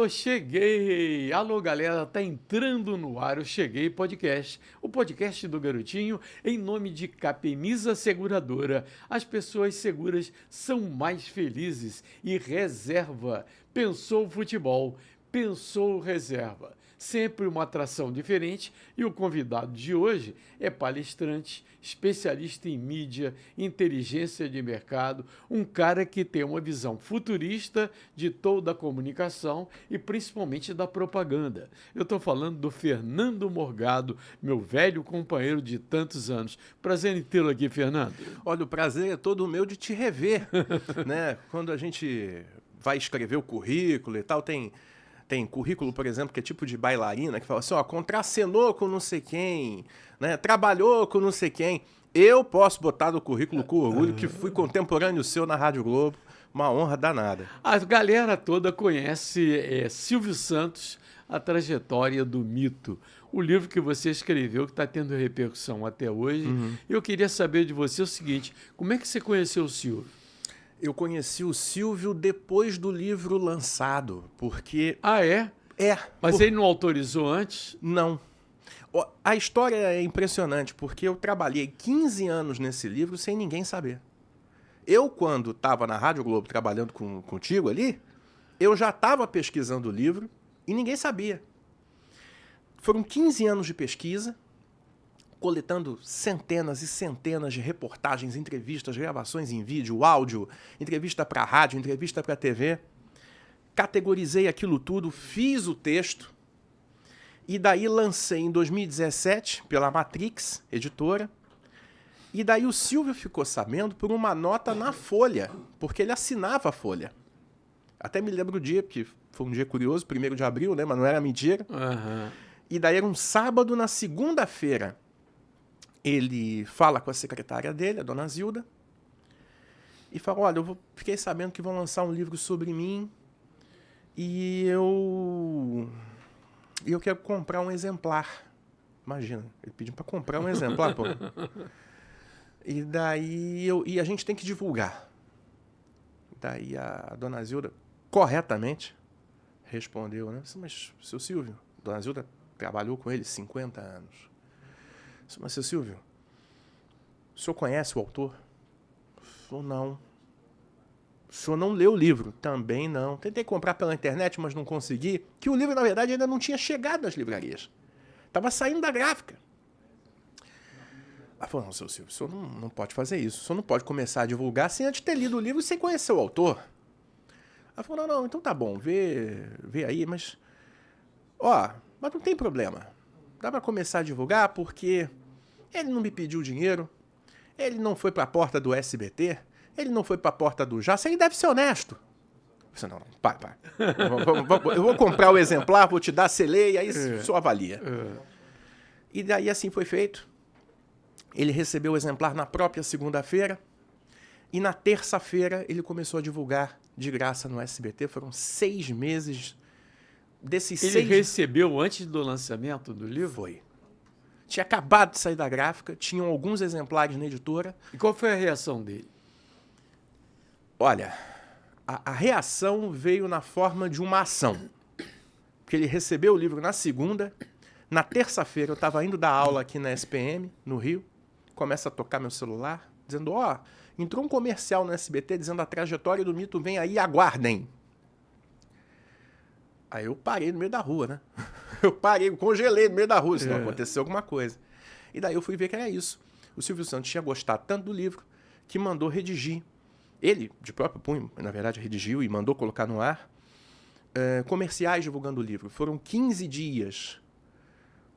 Eu cheguei! Alô, galera, tá entrando no ar o Cheguei Podcast, o podcast do Garotinho, em nome de Capemisa Seguradora. As pessoas seguras são mais felizes. E Reserva. Pensou futebol, pensou reserva. Sempre uma atração diferente e o convidado de hoje é palestrante, especialista em mídia, inteligência de mercado, um cara que tem uma visão futurista de toda a comunicação e principalmente da propaganda. Eu estou falando do Fernando Morgado, meu velho companheiro de tantos anos. Prazer em tê-lo aqui, Fernando. Olha, o prazer é todo meu de te rever, né? Quando a gente vai escrever o currículo e tal, tem currículo, por exemplo, que é tipo de bailarina, que fala assim, ó, contracenou com não sei quem, né? Trabalhou com não sei quem. Eu posso botar no currículo com orgulho que fui contemporâneo seu na Rádio Globo. Uma honra danada. A galera toda conhece Silvio Santos, A Trajetória do Mito. O livro que você escreveu, que está tendo repercussão até hoje. Eu queria saber de você o seguinte, como é que você conheceu o Silvio? Eu conheci o Silvio depois do livro lançado, porque... Ah, é? É. Mas ele não autorizou antes? Não. A história é impressionante, porque eu trabalhei 15 anos nesse livro sem ninguém saber. Eu, quando estava na Rádio Globo trabalhando contigo ali, eu já estava pesquisando o livro e ninguém sabia. Foram 15 anos de pesquisa, coletando centenas e centenas de reportagens, entrevistas, gravações em vídeo, áudio, entrevista para rádio, entrevista para TV. Categorizei aquilo tudo, fiz o texto e daí lancei em 2017 pela Matrix, editora. E daí o Silvio ficou sabendo por uma nota na Folha, porque ele assinava a Folha. Até me lembro o dia, porque foi um dia curioso, 1º de abril, né? Mas não era mentira. E daí era um sábado, na segunda-feira. Ele fala com a secretária dele, a dona Zilda, e fala, olha, fiquei sabendo que vão lançar um livro sobre mim e eu quero comprar um exemplar. Imagina, ele pediu para comprar um exemplar, pô. E daí e a gente tem que divulgar. Daí a dona Zilda, corretamente, respondeu, né? Mas, seu Silvio, a dona Zilda trabalhou com ele 50 anos. Mas, seu Silvio, o senhor conhece o autor? Eu não. O senhor não leu o livro? Também não. Tentei comprar pela internet, mas não consegui. Que o livro, na verdade, ainda não tinha chegado nas livrarias. Estava saindo da gráfica. Ela falou, não, seu Silvio, o senhor não pode fazer isso. O senhor não pode começar a divulgar sem antes ter lido o livro e sem conhecer o autor. Ela falou, não, então tá bom, vê aí, mas... mas não tem problema. Dá para começar a divulgar porque ele não me pediu dinheiro, ele não foi para a porta do SBT, ele não foi para a porta do Jaça, ele deve ser honesto. Eu disse, não, para. Eu vou comprar o exemplar, vou te dar, você lê e aí o senhor avalia. E daí assim foi feito. Ele recebeu o exemplar na própria segunda-feira e na terça-feira ele começou a divulgar de graça no SBT. Foram 6 meses... Ele recebeu antes do lançamento do livro? Foi. Tinha acabado de sair da gráfica, tinham alguns exemplares na editora. E qual foi a reação dele? Olha, a reação veio na forma de uma ação. Porque ele recebeu o livro na segunda, na terça-feira eu estava indo dar aula aqui na SPM, no Rio, começa a tocar meu celular, dizendo, entrou um comercial no SBT dizendo a trajetória do mito vem aí, aguardem. Aí eu parei no meio da rua, né? Eu congelei no meio da rua, senão aconteceu alguma coisa. E daí eu fui ver que era isso. O Silvio Santos tinha gostado tanto do livro que mandou redigir. Ele, de próprio punho, na verdade, redigiu e mandou colocar no ar comerciais divulgando o livro. Foram 15 dias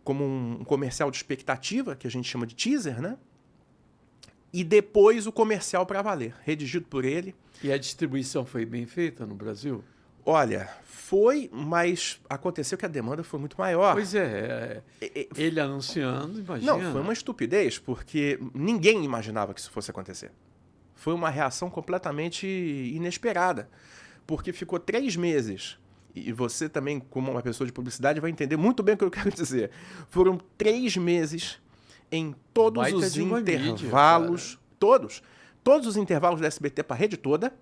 como um comercial de expectativa, que a gente chama de teaser, né? E depois o comercial para valer, redigido por ele. E a distribuição foi bem feita no Brasil? Olha, foi, mas aconteceu que a demanda foi muito maior. Pois é, ele anunciando, imagina. Não, foi uma estupidez, porque ninguém imaginava que isso fosse acontecer. Foi uma reação completamente inesperada, porque ficou 3 meses, e você também, como uma pessoa de publicidade, vai entender muito bem o que eu quero dizer. Foram 3 meses em todos os intervalos, todos os intervalos da SBT para a rede toda,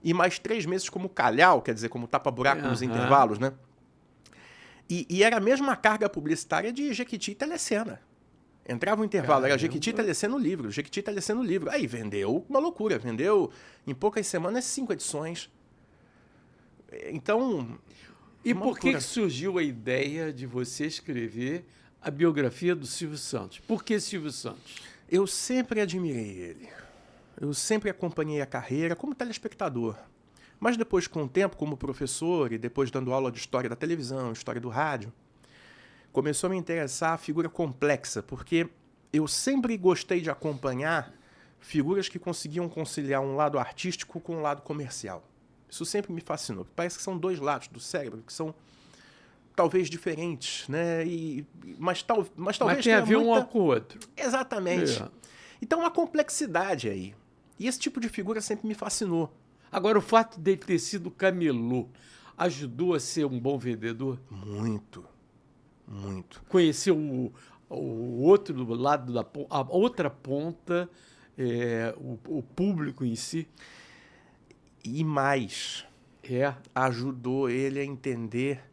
e mais 3 meses como calhau, quer dizer, como tapa-buraco nos intervalos, né? E era a mesma carga publicitária de Jequiti e Telecena. Entrava o intervalo, era Jequiti e Telecena no livro, Jequiti e Telecena no livro. Aí vendeu uma loucura, vendeu em poucas semanas 5 edições. Então... E por que surgiu a ideia de você escrever a biografia do Silvio Santos? Por que Silvio Santos? Eu sempre admirei ele. Eu sempre acompanhei a carreira como telespectador. Mas depois, com o tempo, como professor e depois dando aula de história da televisão, história do rádio, começou a me interessar a figura complexa, porque eu sempre gostei de acompanhar figuras que conseguiam conciliar um lado artístico com um lado comercial. Isso sempre me fascinou. Parece que são dois lados do cérebro que são talvez diferentes, né? Mas talvez tem a ver um com o outro. Exatamente. É. Então, uma complexidade aí. E esse tipo de figura sempre me fascinou. Agora, o fato dele ter sido camelô ajudou a ser um bom vendedor? Muito. Muito. Conhecer o outro lado, a outra ponta, o público em si? E mais, ajudou ele a entender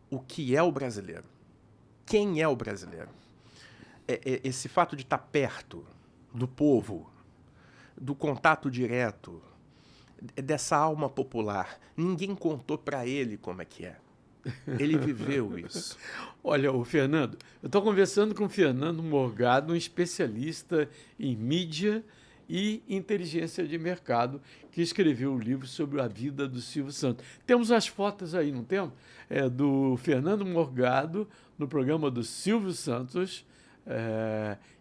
o que é o brasileiro. Quem é o brasileiro? Esse fato de estar perto do povo, do contato direto, dessa alma popular. Ninguém contou para ele como é que é. Ele viveu isso. Olha, o Fernando, eu estou conversando com o Fernando Morgado, um especialista em mídia e inteligência de mercado, que escreveu o livro sobre a vida do Silvio Santos. Temos as fotos aí, não temos? Do Fernando Morgado, no programa do Silvio Santos.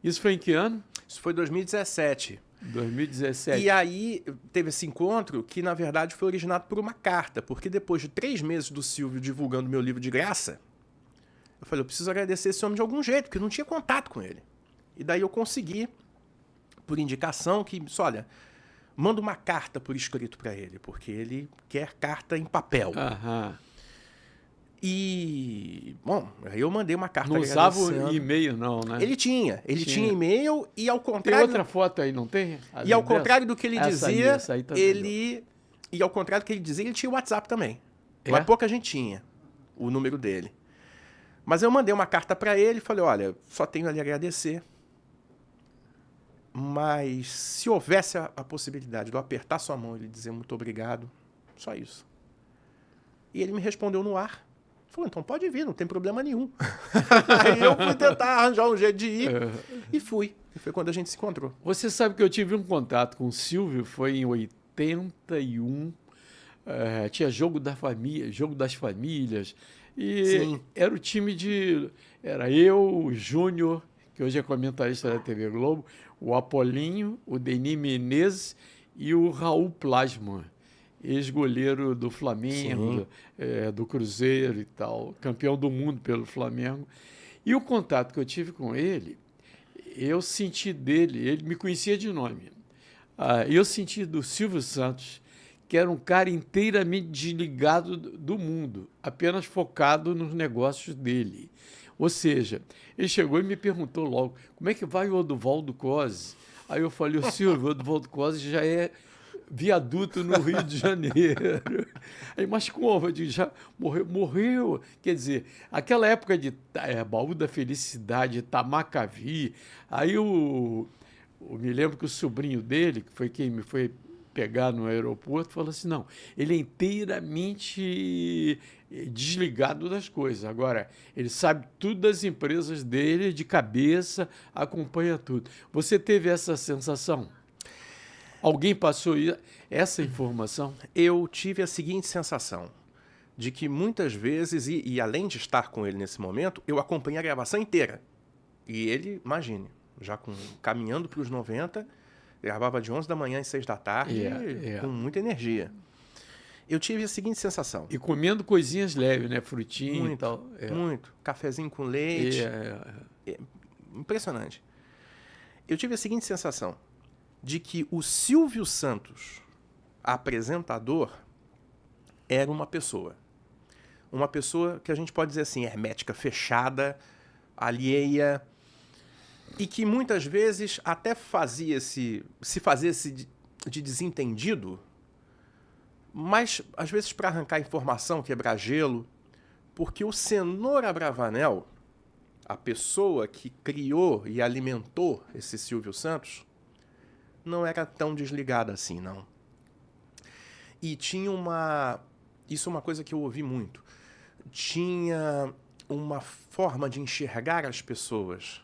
Isso foi em que ano? Isso foi 2017. 2017. E aí teve esse encontro que, na verdade, foi originado por uma carta, porque depois de 3 meses do Silvio divulgando meu livro de graça, eu falei, eu preciso agradecer esse homem de algum jeito, porque eu não tinha contato com ele. E daí eu consegui, por indicação, que, olha, manda uma carta por escrito para ele, porque ele quer carta em papel. Aham. E, bom, aí eu mandei uma carta não usava o e-mail, não, né? Ele tinha e-mail, e ao contrário... Tem outra foto aí, não tem? E ao contrário do que ele dizia, essa aí tá ele... E ao contrário do que ele dizia, ele tinha o WhatsApp também. Mas pouca gente tinha o número dele. Mas eu mandei uma carta para ele e falei, olha, só tenho a lhe agradecer, mas se houvesse a possibilidade de eu apertar sua mão e lhe dizer muito obrigado, só isso. E ele me respondeu no ar. Falou, então pode vir, não tem problema nenhum. Aí eu fui tentar arranjar um jeito de ir e fui. E foi quando a gente se encontrou. Você sabe que eu tive um contato com o Silvio, foi em 81, tinha Jogo das Famílias, e Sim. era o time era eu, o Júnior, que hoje é comentarista da TV Globo, o Apolinho, o Denis Menezes e o Raul Plasman, ex-goleiro do Flamengo, do Cruzeiro e tal, campeão do mundo pelo Flamengo. E o contato que eu tive com ele, eu senti dele, ele me conhecia de nome, eu senti do Silvio Santos, que era um cara inteiramente desligado do mundo, apenas focado nos negócios dele. Ou seja, ele chegou e me perguntou logo, como é que vai o Oduvaldo Cosi? Aí eu falei, o Silvio, o Oduvaldo Cosi já é viaduto no Rio de Janeiro. Aí, mas como? Eu digo, já morreu. Quer dizer, aquela época de Baú da Felicidade, Tamancavi, aí eu me lembro que o sobrinho dele, que foi quem me foi pegar no aeroporto, falou assim, não, ele é inteiramente desligado das coisas. Agora, ele sabe tudo das empresas dele, de cabeça, acompanha tudo. Você teve essa sensação? Alguém passou essa informação? Eu tive a seguinte sensação, de que muitas vezes, e além de estar com ele nesse momento, eu acompanhei a gravação inteira. E ele, imagine, já caminhando para os 90, gravava de 11 da manhã às 6 da tarde, com muita energia. Eu tive a seguinte sensação. E comendo coisinhas leves, né? Frutinha muito, e tal. Muito. Cafezinho com leite. Impressionante. Eu tive a seguinte sensação, de que o Silvio Santos, apresentador, era uma pessoa. Uma pessoa que a gente pode dizer assim, hermética, fechada, alheia, e que muitas vezes até se fazia de desentendido, mas às vezes para arrancar informação, quebrar gelo, Porque o Cenoura Bravanel, a pessoa que criou e alimentou esse Silvio Santos, não era tão desligada assim, não. E tinha uma... Isso é uma coisa que eu ouvi muito. Tinha uma forma de enxergar as pessoas,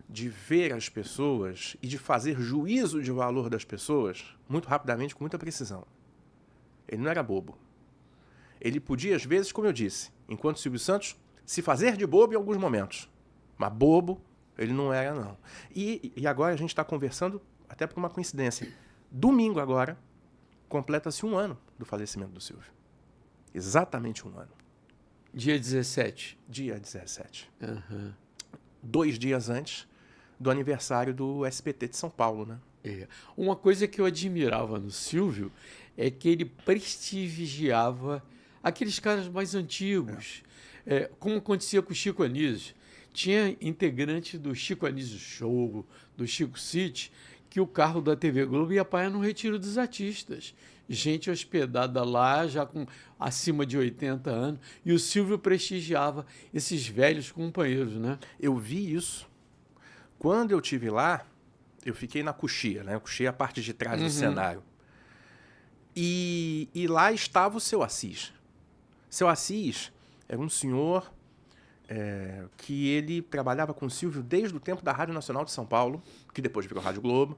de ver as pessoas e de fazer juízo de valor das pessoas muito rapidamente, com muita precisão. Ele não era bobo. Ele podia, às vezes, como eu disse, enquanto Silvio Santos, se fazer de bobo em alguns momentos. Mas bobo, ele não era, não. E agora a gente está conversando, até por uma coincidência. Domingo agora, completa-se 1 ano do falecimento do Silvio. Exatamente 1 ano. Dia 17. Dia 17. Uhum. 2 dias antes do aniversário do SBT de São Paulo, né? É. Uma coisa que eu admirava no Silvio é que ele prestigiava aqueles caras mais antigos. Como acontecia com o Chico Anísio. Tinha integrante do Chico Anísio Show, do Chico City, que o carro da TV Globo ia parar no Retiro dos Artistas. Gente hospedada lá, já com acima de 80 anos. E o Silvio prestigiava esses velhos companheiros, né? Eu vi isso. Quando eu estive lá, eu fiquei na coxia, né? Eu coxiei a parte de trás do cenário. E lá estava o Seu Assis. Seu Assis era um senhor que ele trabalhava com o Silvio desde o tempo da Rádio Nacional de São Paulo, que depois virou Rádio Globo.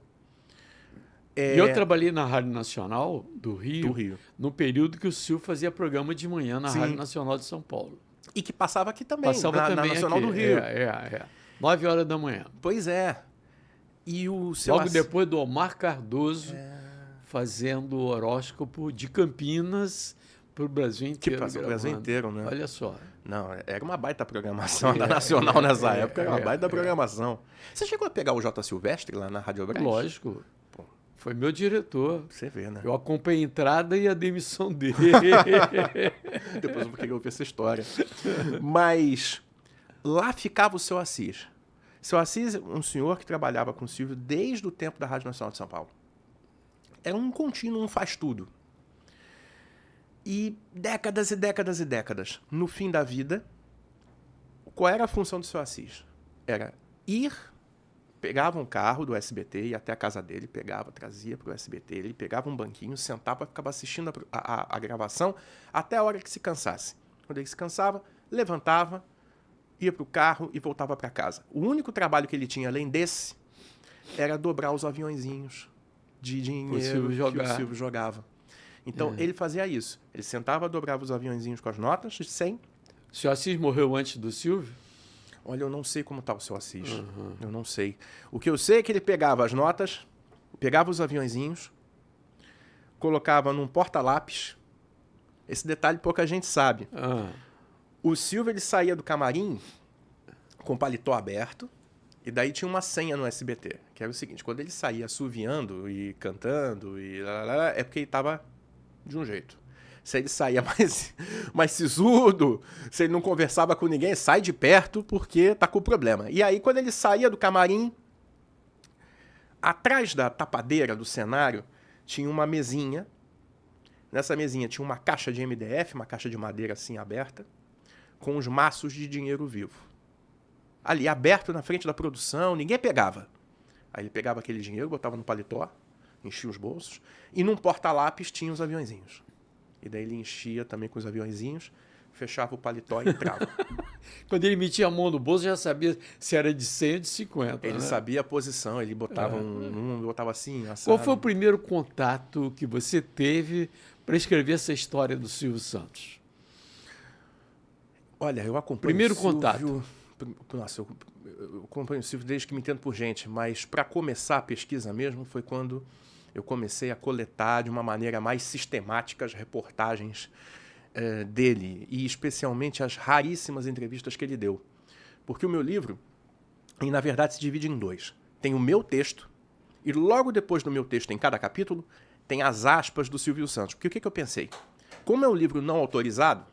E eu trabalhei na Rádio Nacional do Rio, Rio. no período que o Silvio fazia programa de manhã na Sim. Rádio Nacional de São Paulo. E que passava aqui também, Passava na também Nacional aqui. do Rio. 9 horas da manhã. Pois é. E o Seu Logo Assis... depois do Omar Cardoso fazendo o horóscopo de Campinas para o Brasil inteiro. Que passou o Brasil inteiro, né? Olha só. Não, era uma baita programação da Nacional nessa época, era uma baita programação. Você chegou a pegar o J. Silvestre lá na Rádio Brás? Lógico. Pô. Foi meu diretor. Você vê, né? Eu acompanhei a entrada e a demissão dele. Depois eu vou ver essa história. Mas lá ficava o Seu Assis. Seu Assis, um senhor que trabalhava com o Silvio desde o tempo da Rádio Nacional de São Paulo. Era um contínuo, um faz-tudo. E décadas e décadas e décadas. No fim da vida, qual era a função do Seu Assis? Era ir, pegava um carro do SBT, ia até a casa dele, pegava, trazia para o SBT, ele pegava um banquinho, sentava, ficava assistindo a gravação até a hora que se cansasse. Quando ele se cansava, levantava, ia para o carro e voltava para casa. O único trabalho que ele tinha, além desse, era dobrar os aviõezinhos de dinheiro que o Silvio jogava. Então, ele fazia isso. Ele sentava, dobrava os aviõezinhos com as notas de 100. O Seu Assis morreu antes do Silvio? Olha, eu não sei como está o Seu Assis. Eu não sei. O que eu sei é que ele pegava as notas, pegava os aviõezinhos, colocava num porta-lápis. Esse detalhe pouca gente sabe. O Silvio, ele saía do camarim com o paletó aberto, e daí tinha uma senha no SBT, que era o seguinte: quando ele saía assoviando e cantando, é porque ele estava de um jeito. Se ele saía mais sisudo, se ele não conversava com ninguém, sai de perto porque tá com problema. E aí, quando ele saía do camarim, atrás da tapadeira do cenário, tinha uma mesinha. Nessa mesinha tinha uma caixa de MDF, uma caixa de madeira assim aberta, com os maços de dinheiro vivo. Ali, aberto na frente da produção, ninguém pegava. Aí ele pegava aquele dinheiro, botava no paletó, enchia os bolsos, e num porta-lápis tinha os aviõezinhos. E daí ele enchia também com os aviõezinhos, fechava o paletó e entrava. Quando ele metia a mão no bolso, já sabia se era de 100 ou de 50. Ele sabia a posição, ele botava botava assim, assado. Qual foi o primeiro contato que você teve para escrever essa história do Silvio Santos? Olha, eu acompanho Primeiro o Silvio... contato. Nossa, eu acompanho o Silvio desde que me entendo por gente, mas para começar a pesquisa mesmo foi quando eu comecei a coletar de uma maneira mais sistemática as reportagens dele, e especialmente as raríssimas entrevistas que ele deu. Porque o meu livro, na verdade, se divide em 2. Tem o meu texto, e logo depois do meu texto, em cada capítulo, tem as aspas do Silvio Santos. Porque o que eu pensei? Como é um livro não autorizado,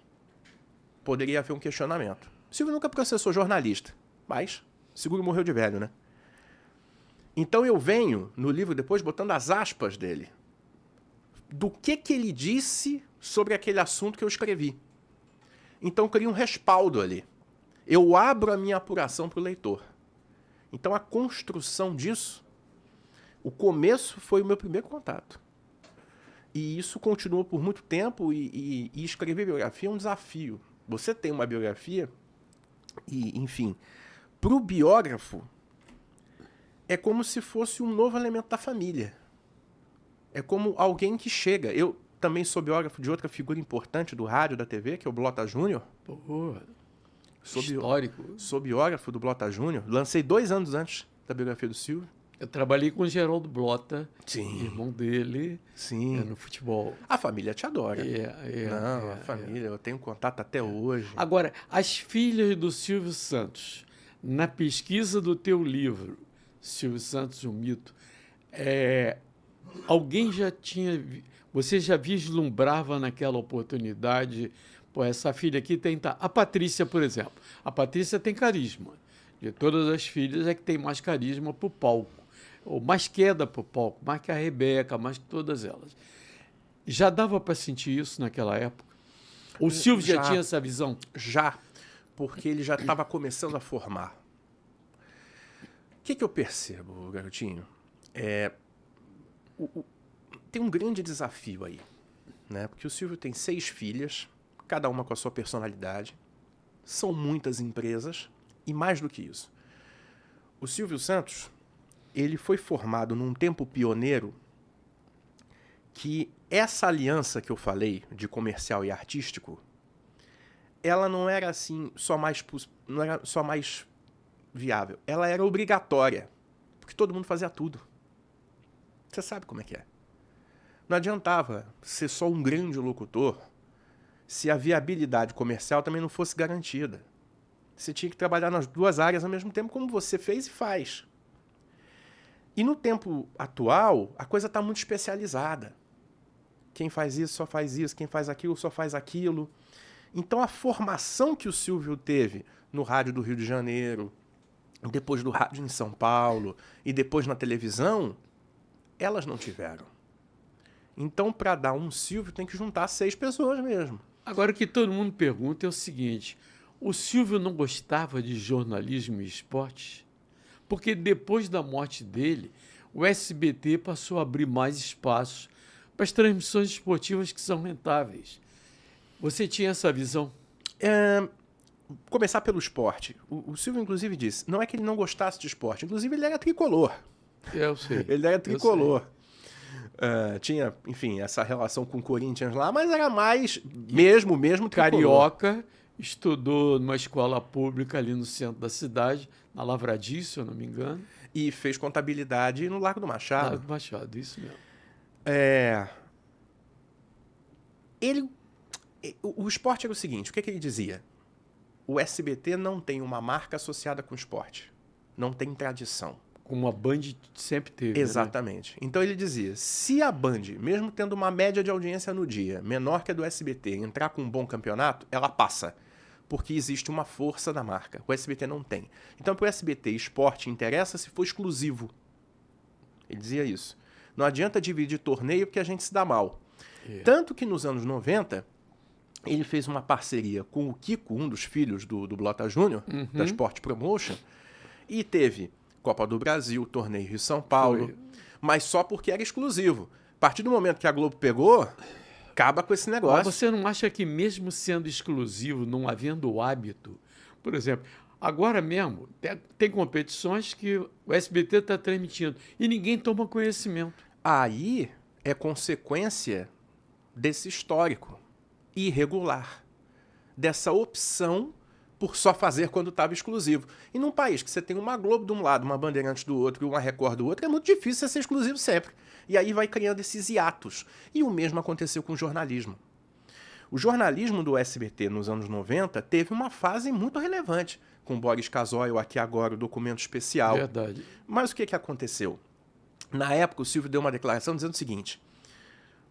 poderia haver um questionamento. Silvio nunca processou jornalista, mas seguro morreu de velho, né? Então eu venho no livro depois botando as aspas dele. Do que ele disse sobre aquele assunto que eu escrevi. Então cria um respaldo ali. Eu abro a minha apuração para o leitor. Então a construção disso, o começo foi o meu primeiro contato. E isso continuou por muito tempo e escrever biografia é um desafio. Você tem uma biografia e, enfim, para o biógrafo é como se fosse um novo elemento da família. É como alguém que chega. Eu também sou biógrafo de outra figura importante do rádio, da TV, que é o Blota Júnior. Pô, Sou histórico. Sou biógrafo do Blota Júnior. Lancei 2 anos antes da biografia do Silvio. Eu trabalhei com o Geraldo Blota, Sim. irmão dele, Sim. no futebol. A família te adora. Não, a É. família, eu tenho contato até hoje. Agora, as filhas do Silvio Santos, na pesquisa do teu livro, Silvio Santos, um mito, alguém já tinha... Você já vislumbrava naquela oportunidade... Pô, essa filha aqui tem... A Patrícia, por exemplo. A Patrícia tem carisma. De todas as filhas é que tem mais carisma para o palco. Ou mais queda para o palco, mais que a Rebeca, mais que todas elas. Já dava para sentir isso naquela época? O Silvio já tinha essa visão? Já, porque ele já estava começando a formar. O que eu percebo, garotinho? Tem um grande desafio aí, né? Porque o Silvio tem 6 filhas, cada uma com a sua personalidade. São muitas empresas e mais do que isso. O Silvio Santos, ele foi formado num tempo pioneiro que essa aliança que eu falei de comercial e artístico, ela não era assim não era só mais viável, ela era obrigatória, porque todo mundo fazia tudo. Você sabe como é que é. Não adiantava ser só um grande locutor se a viabilidade comercial também não fosse garantida. Você tinha que trabalhar nas 2 áreas ao mesmo tempo, como você fez e faz. E no tempo atual, a coisa está muito especializada. Quem faz isso só faz isso, quem faz aquilo só faz aquilo. Então a formação que o Silvio teve no rádio do Rio de Janeiro, depois do rádio em São Paulo e depois na televisão, elas não tiveram. Então, para dar um Silvio, tem que juntar 6 pessoas mesmo. Agora, o que todo mundo pergunta é o seguinte: o Silvio não gostava de jornalismo e esporte? Porque depois da morte dele, o SBT passou a abrir mais espaços para as transmissões esportivas que são rentáveis. Você tinha essa visão? Começar pelo esporte. O Silvio, inclusive, disse, não é que ele não gostasse de esporte, inclusive ele era tricolor. Eu sei. Ele era tricolor. Tinha, enfim, essa relação com o Corinthians lá, mas era mais, mesmo tricolor. Carioca, estudou numa escola pública ali no centro da cidade, na Lavradio, se eu não me engano. E fez contabilidade no Largo do Machado. Largo do Machado, isso mesmo. O esporte era o seguinte, o que ele dizia? O SBT não tem uma marca associada com o esporte. Não tem tradição. Como a Band sempre teve. Exatamente. Né? Então ele dizia, se a Band, mesmo tendo uma média de audiência no dia menor que a do SBT, entrar com um bom campeonato, ela passa. Porque existe uma força da marca. O SBT não tem. Então para o SBT, esporte interessa se for exclusivo. Ele dizia isso. Não adianta dividir torneio porque a gente se dá mal. Tanto que nos anos 90, ele fez uma parceria com o Kiko, um dos filhos do Blota Júnior, da Sport Promotion, e teve Copa do Brasil, Torneio Rio-São Paulo, mas só porque era exclusivo. A partir do momento que a Globo pegou, acaba com esse negócio. Mas você não acha que mesmo sendo exclusivo, não havendo o hábito, por exemplo, agora mesmo, tem competições que o SBT está transmitindo e ninguém toma conhecimento. Aí é consequência desse histórico irregular, dessa opção por só fazer quando estava exclusivo. E num país que você tem uma Globo de um lado, uma Bandeirantes do outro e uma Record do outro, é muito difícil você ser exclusivo sempre. E aí vai criando esses hiatos. E o mesmo aconteceu com o jornalismo. O jornalismo do SBT nos anos 90 teve uma fase muito relevante, com Boris Casoy, o Aqui Agora, o Documento Especial. Verdade. Mas o que aconteceu? Na época, o Silvio deu uma declaração dizendo o seguinte: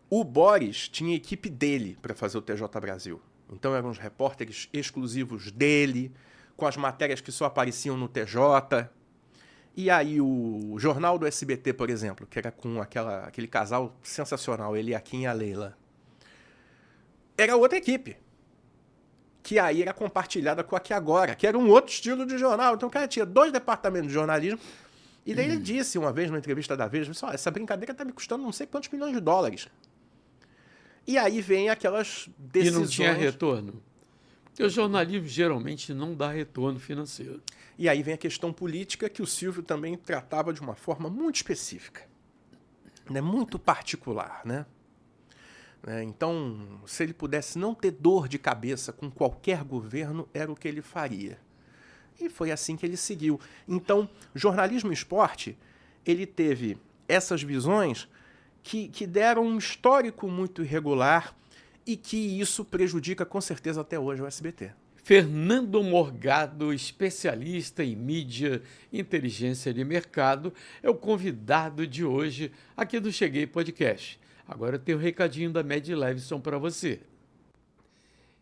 o Boris tinha equipe dele para fazer o TJ Brasil. Então eram os repórteres exclusivos dele, com as matérias que só apareciam no TJ. E aí o jornal do SBT, por exemplo, que era com aquele casal sensacional, ele, a Kim e a Leila, era outra equipe, que aí era compartilhada com Aqui Agora, que era um outro estilo de jornal. Então o cara tinha 2 departamentos de jornalismo. E daí ele disse uma vez, numa entrevista da Veja, essa brincadeira tá me custando não sei quantos milhões de dólares. E aí vem aquelas decisões... E não tinha retorno. Porque o jornalismo geralmente não dá retorno financeiro. E aí vem a questão política que o Silvio também tratava de uma forma muito específica, né? Muito particular, né? Então, se ele pudesse não ter dor de cabeça com qualquer governo, era o que ele faria. E foi assim que ele seguiu. Então, jornalismo e esporte, ele teve essas visões que deram um histórico muito irregular e que isso prejudica com certeza até hoje o SBT. Fernando Morgado, especialista em mídia e inteligência de mercado, é o convidado de hoje aqui do Cheguei Podcast. Agora tem o recadinho da Med Leveson para você.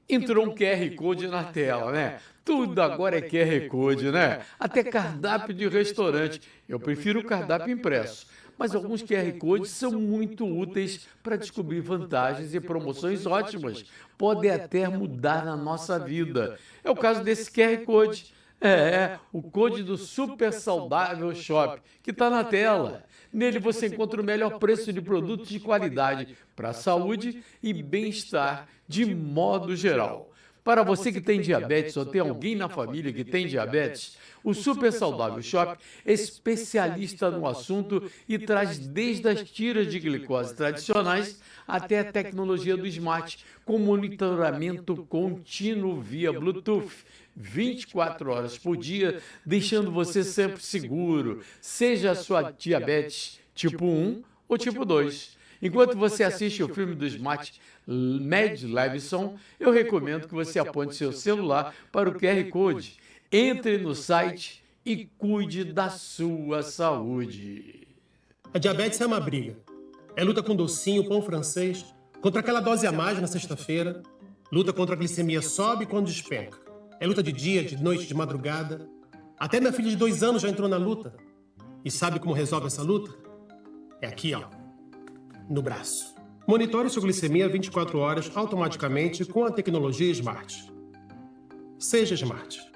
Entrou um QR Code na tela, né? Tudo agora é QR Code, né? Até cardápio de restaurante. Eu prefiro o cardápio impresso. Mas alguns QR Codes são muito úteis para descobrir vantagens e promoções ótimas. Podem até mudar a nossa vida. É o caso desse QR Code. O code do Super Saudável Shop, que está na tela. Nele você encontra o melhor preço de produtos de qualidade para a saúde e bem-estar de modo geral. Para você que tem diabetes ou tem alguém na família que tem diabetes, o Super Saudável Shop é especialista no assunto e traz desde as tiras de glicose tradicionais até a tecnologia do Smart, com monitoramento contínuo via Bluetooth, 24 horas por dia, deixando você sempre seguro, seja a sua diabetes tipo 1 ou tipo 2. Enquanto você assiste o filme do Smart Med Leveson, eu recomendo que você aponte seu celular para o QR Code. Entre no site e cuide da sua saúde. A diabetes é uma briga. É luta com docinho, pão francês, contra aquela dose a mais na sexta-feira. Luta contra a glicemia sobe quando despenca. É luta de dia, de noite, de madrugada. Até minha filha de 2 anos já entrou na luta. E sabe como resolve essa luta? É aqui, ó. No braço. Monitore sua glicemia 24 horas automaticamente com a tecnologia Smart. Seja Smart.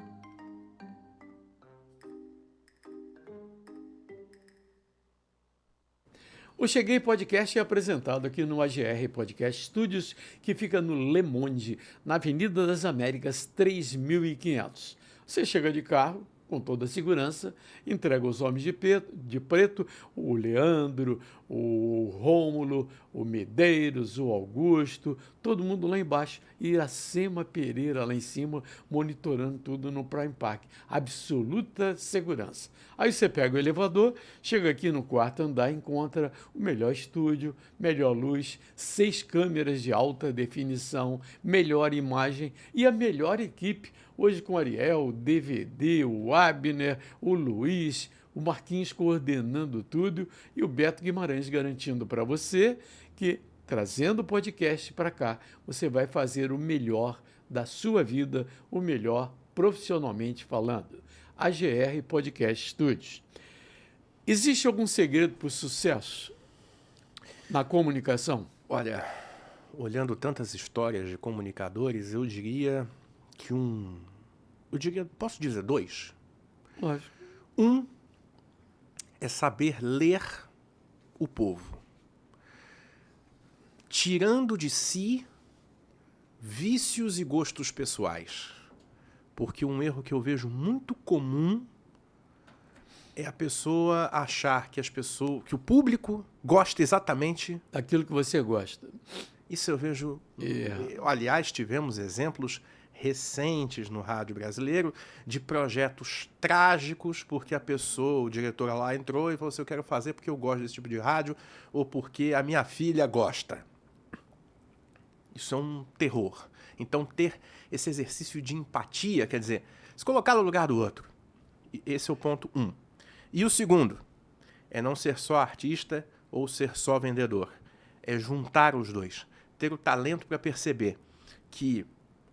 O Cheguei Podcast é apresentado aqui no AGR Podcast Studios, que fica no Le Monde, na Avenida das Américas 3500. Você chega de carro, com toda a segurança, entrega os homens de preto, o Leandro, o Rômulo, o Medeiros, o Augusto, todo mundo lá embaixo, e Iracema Pereira lá em cima, monitorando tudo no Prime Park. Absoluta segurança. Aí você pega o elevador, chega aqui no 4º andar, encontra o melhor estúdio, melhor luz, 6 câmeras de alta definição, melhor imagem e a melhor equipe. Hoje com o Ariel, o DVD, o Abner, o Luiz, o Marquinhos coordenando tudo e o Beto Guimarães garantindo para você que, trazendo o podcast para cá, você vai fazer o melhor da sua vida, o melhor profissionalmente falando. AGR Podcast Studios. Existe algum segredo para o sucesso na comunicação? Olha, olhando tantas histórias de comunicadores, eu diria que posso dizer 2? Lógico. Um é saber ler o povo, tirando de si vícios e gostos pessoais. Porque um erro que eu vejo muito comum é a pessoa achar que que o público gosta exatamente daquilo que você gosta. Isso eu vejo. Aliás, tivemos exemplos recentes no rádio brasileiro de projetos trágicos porque a pessoa, o diretor lá entrou e falou assim, eu quero fazer porque eu gosto desse tipo de rádio ou porque a minha filha gosta. Isso é um terror. Então ter esse exercício de empatia, quer dizer, se colocar no lugar do outro. Esse é o ponto 1. E o segundo é não ser só artista ou ser só vendedor. É juntar os dois. Ter o talento para perceber que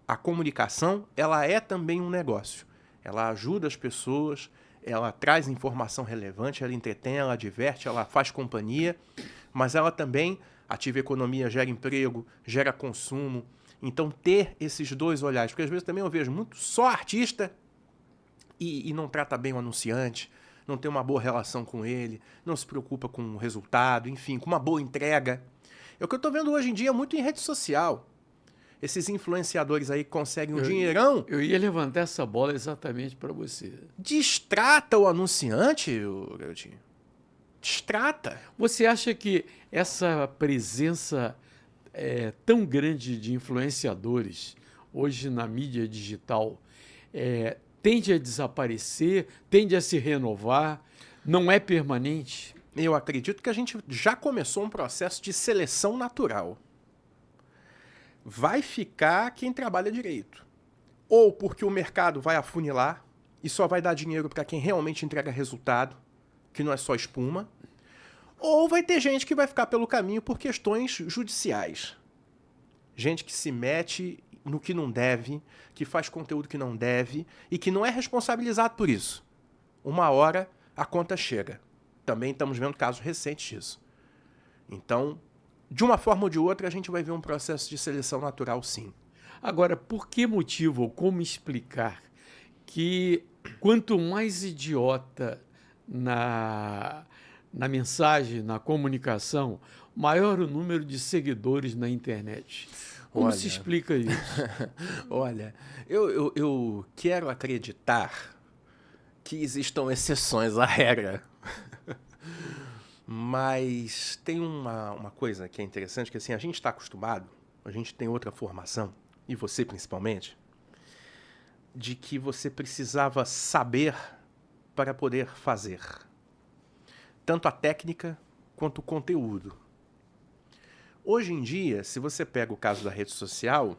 a comunicação, ela é também um negócio. Ela ajuda as pessoas, ela traz informação relevante, ela entretém, ela diverte, ela faz companhia, mas ela também ativa a economia, gera emprego, gera consumo. Então, ter esses dois olhares, porque às vezes também eu vejo muito só artista e não trata bem o anunciante, não tem uma boa relação com ele, não se preocupa com o resultado, enfim, com uma boa entrega. É o que eu tô vendo hoje em dia muito em rede social. Esses influenciadores aí que conseguem um dinheirão. Eu ia levantar essa bola exatamente para você. Destrata o anunciante, garotinho. Destrata. Você acha que essa presença tão grande de influenciadores hoje na mídia digital tende a desaparecer, tende a se renovar, não é permanente? Eu acredito que a gente já começou um processo de seleção natural. Vai ficar quem trabalha direito. Ou porque o mercado vai afunilar e só vai dar dinheiro para quem realmente entrega resultado, que não é só espuma. Ou vai ter gente que vai ficar pelo caminho por questões judiciais. Gente que se mete no que não deve, que faz conteúdo que não deve e que não é responsabilizado por isso. Uma hora a conta chega. Também estamos vendo casos recentes disso. Então, de uma forma ou de outra, a gente vai ver um processo de seleção natural, sim. Agora, por que motivo ou como explicar que quanto mais idiota na mensagem, na comunicação, maior o número de seguidores na internet? Como se explica isso? Olha, eu quero acreditar que existam exceções à regra. Mas tem uma coisa que é interessante, que assim, a gente está acostumado, a gente tem outra formação, e você principalmente, de que você precisava saber para poder fazer. Tanto a técnica quanto o conteúdo. Hoje em dia, se você pega o caso da rede social,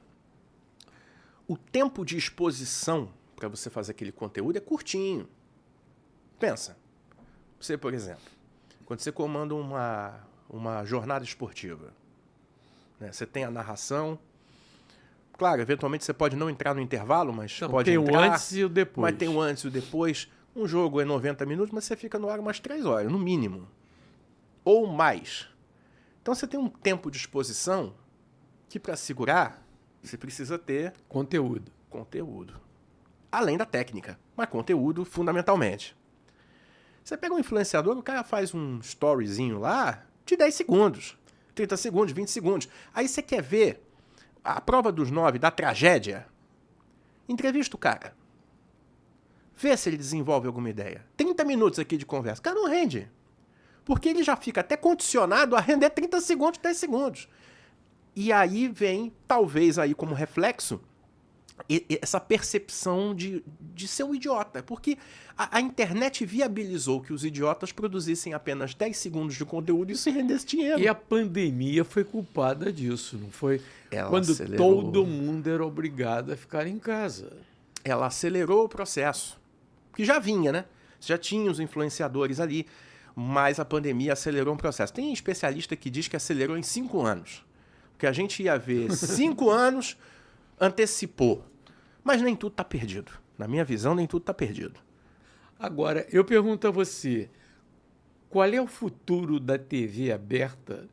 o tempo de exposição para você fazer aquele conteúdo é curtinho. Pensa, você, por exemplo, quando você comanda uma jornada esportiva, né, você tem a narração. Claro, eventualmente você pode não entrar no intervalo, mas Não, pode tem entrar. o antes e o depois. Mas tem o antes e o depois. Um jogo é 90 minutos, mas você fica no ar umas 3 horas, no mínimo. Ou mais. Então você tem um tempo de exposição que, para segurar, você precisa ter Conteúdo. conteúdo. Além da técnica, mas conteúdo fundamentalmente. Você pega um influenciador, o cara faz um storyzinho lá de 10 segundos, 30 segundos, 20 segundos. Aí você quer ver a prova dos 9 da tragédia? Entrevista o cara. Vê se ele desenvolve alguma ideia. 30 minutos aqui de conversa. O cara não rende. Porque ele já fica até condicionado a render 30 segundos, 10 segundos. E aí vem, talvez aí como reflexo, essa percepção de ser um idiota. Porque a internet viabilizou que os idiotas produzissem apenas 10 segundos de conteúdo e isso rendesse dinheiro. E a pandemia foi culpada disso, não foi? Ela Quando acelerou. todo mundo era obrigado a ficar em casa. Ela acelerou o processo. Que já vinha, né? Já tinha os influenciadores ali, mas a pandemia acelerou um processo. Tem especialista que diz que acelerou em 5 anos. O que a gente ia ver 5 anos, antecipou. Mas nem tudo está perdido. Na minha visão, nem tudo está perdido. Agora, eu pergunto a você, qual é o futuro da TV aberta?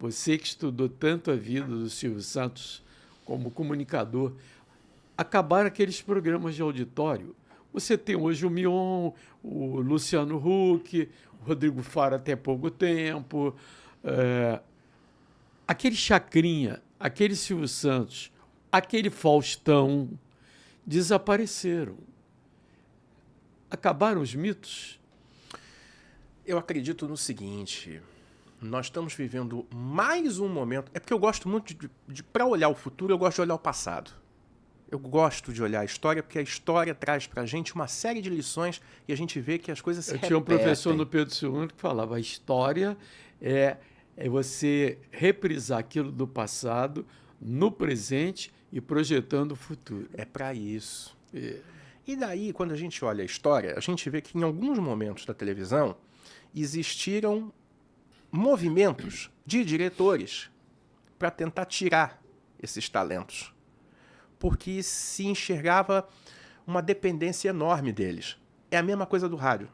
Você que estudou tanto a vida do Silvio Santos como comunicador, acabaram aqueles programas de auditório. Você tem hoje o Mion, o Luciano Huck, o Rodrigo Faro até pouco tempo, aquele Chacrinha, aquele Silvio Santos, aquele Faustão, desapareceram. Acabaram os mitos? Eu acredito no seguinte, nós estamos vivendo mais um momento... É porque eu gosto muito para olhar o futuro, eu gosto de olhar o passado. Eu gosto de olhar a história, porque a história traz pra gente uma série de lições e a gente vê que as coisas se repetem. Eu tinha um professor no Pedro II que falava, a história é você reprisar aquilo do passado no presente e projetando o futuro. É para isso. E daí, quando a gente olha a história, a gente vê que em alguns momentos da televisão existiram movimentos de diretores para tentar tirar esses talentos. Porque se enxergava uma dependência enorme deles. É a mesma coisa do rádio.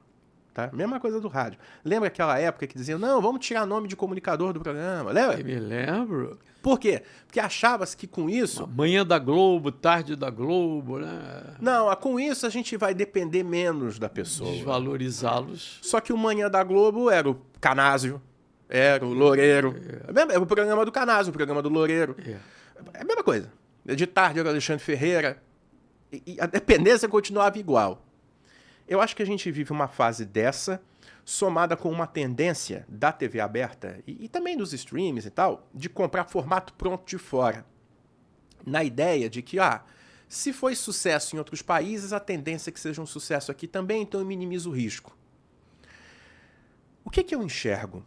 Tá? Mesma coisa do rádio. Lembra aquela época que diziam, não, vamos tirar nome de comunicador do programa? Lembra? Eu me lembro. Por quê? Porque achava-se que com isso... Manhã da Globo, tarde da Globo, né? Não, com isso a gente vai depender menos da pessoa. Desvalorizá-los. Só que o Manhã da Globo era o Canásio, era o Loureiro. Era o programa do Canásio, o programa do Loureiro. É a mesma coisa. De tarde era o Alexandre Ferreira. E a dependência continuava igual. Eu acho que a gente vive uma fase dessa, somada com uma tendência da TV aberta e também dos streams e tal, de comprar formato pronto de fora. Na ideia de que, se foi sucesso em outros países, a tendência é que seja um sucesso aqui também, então eu minimizo o risco. O que eu enxergo?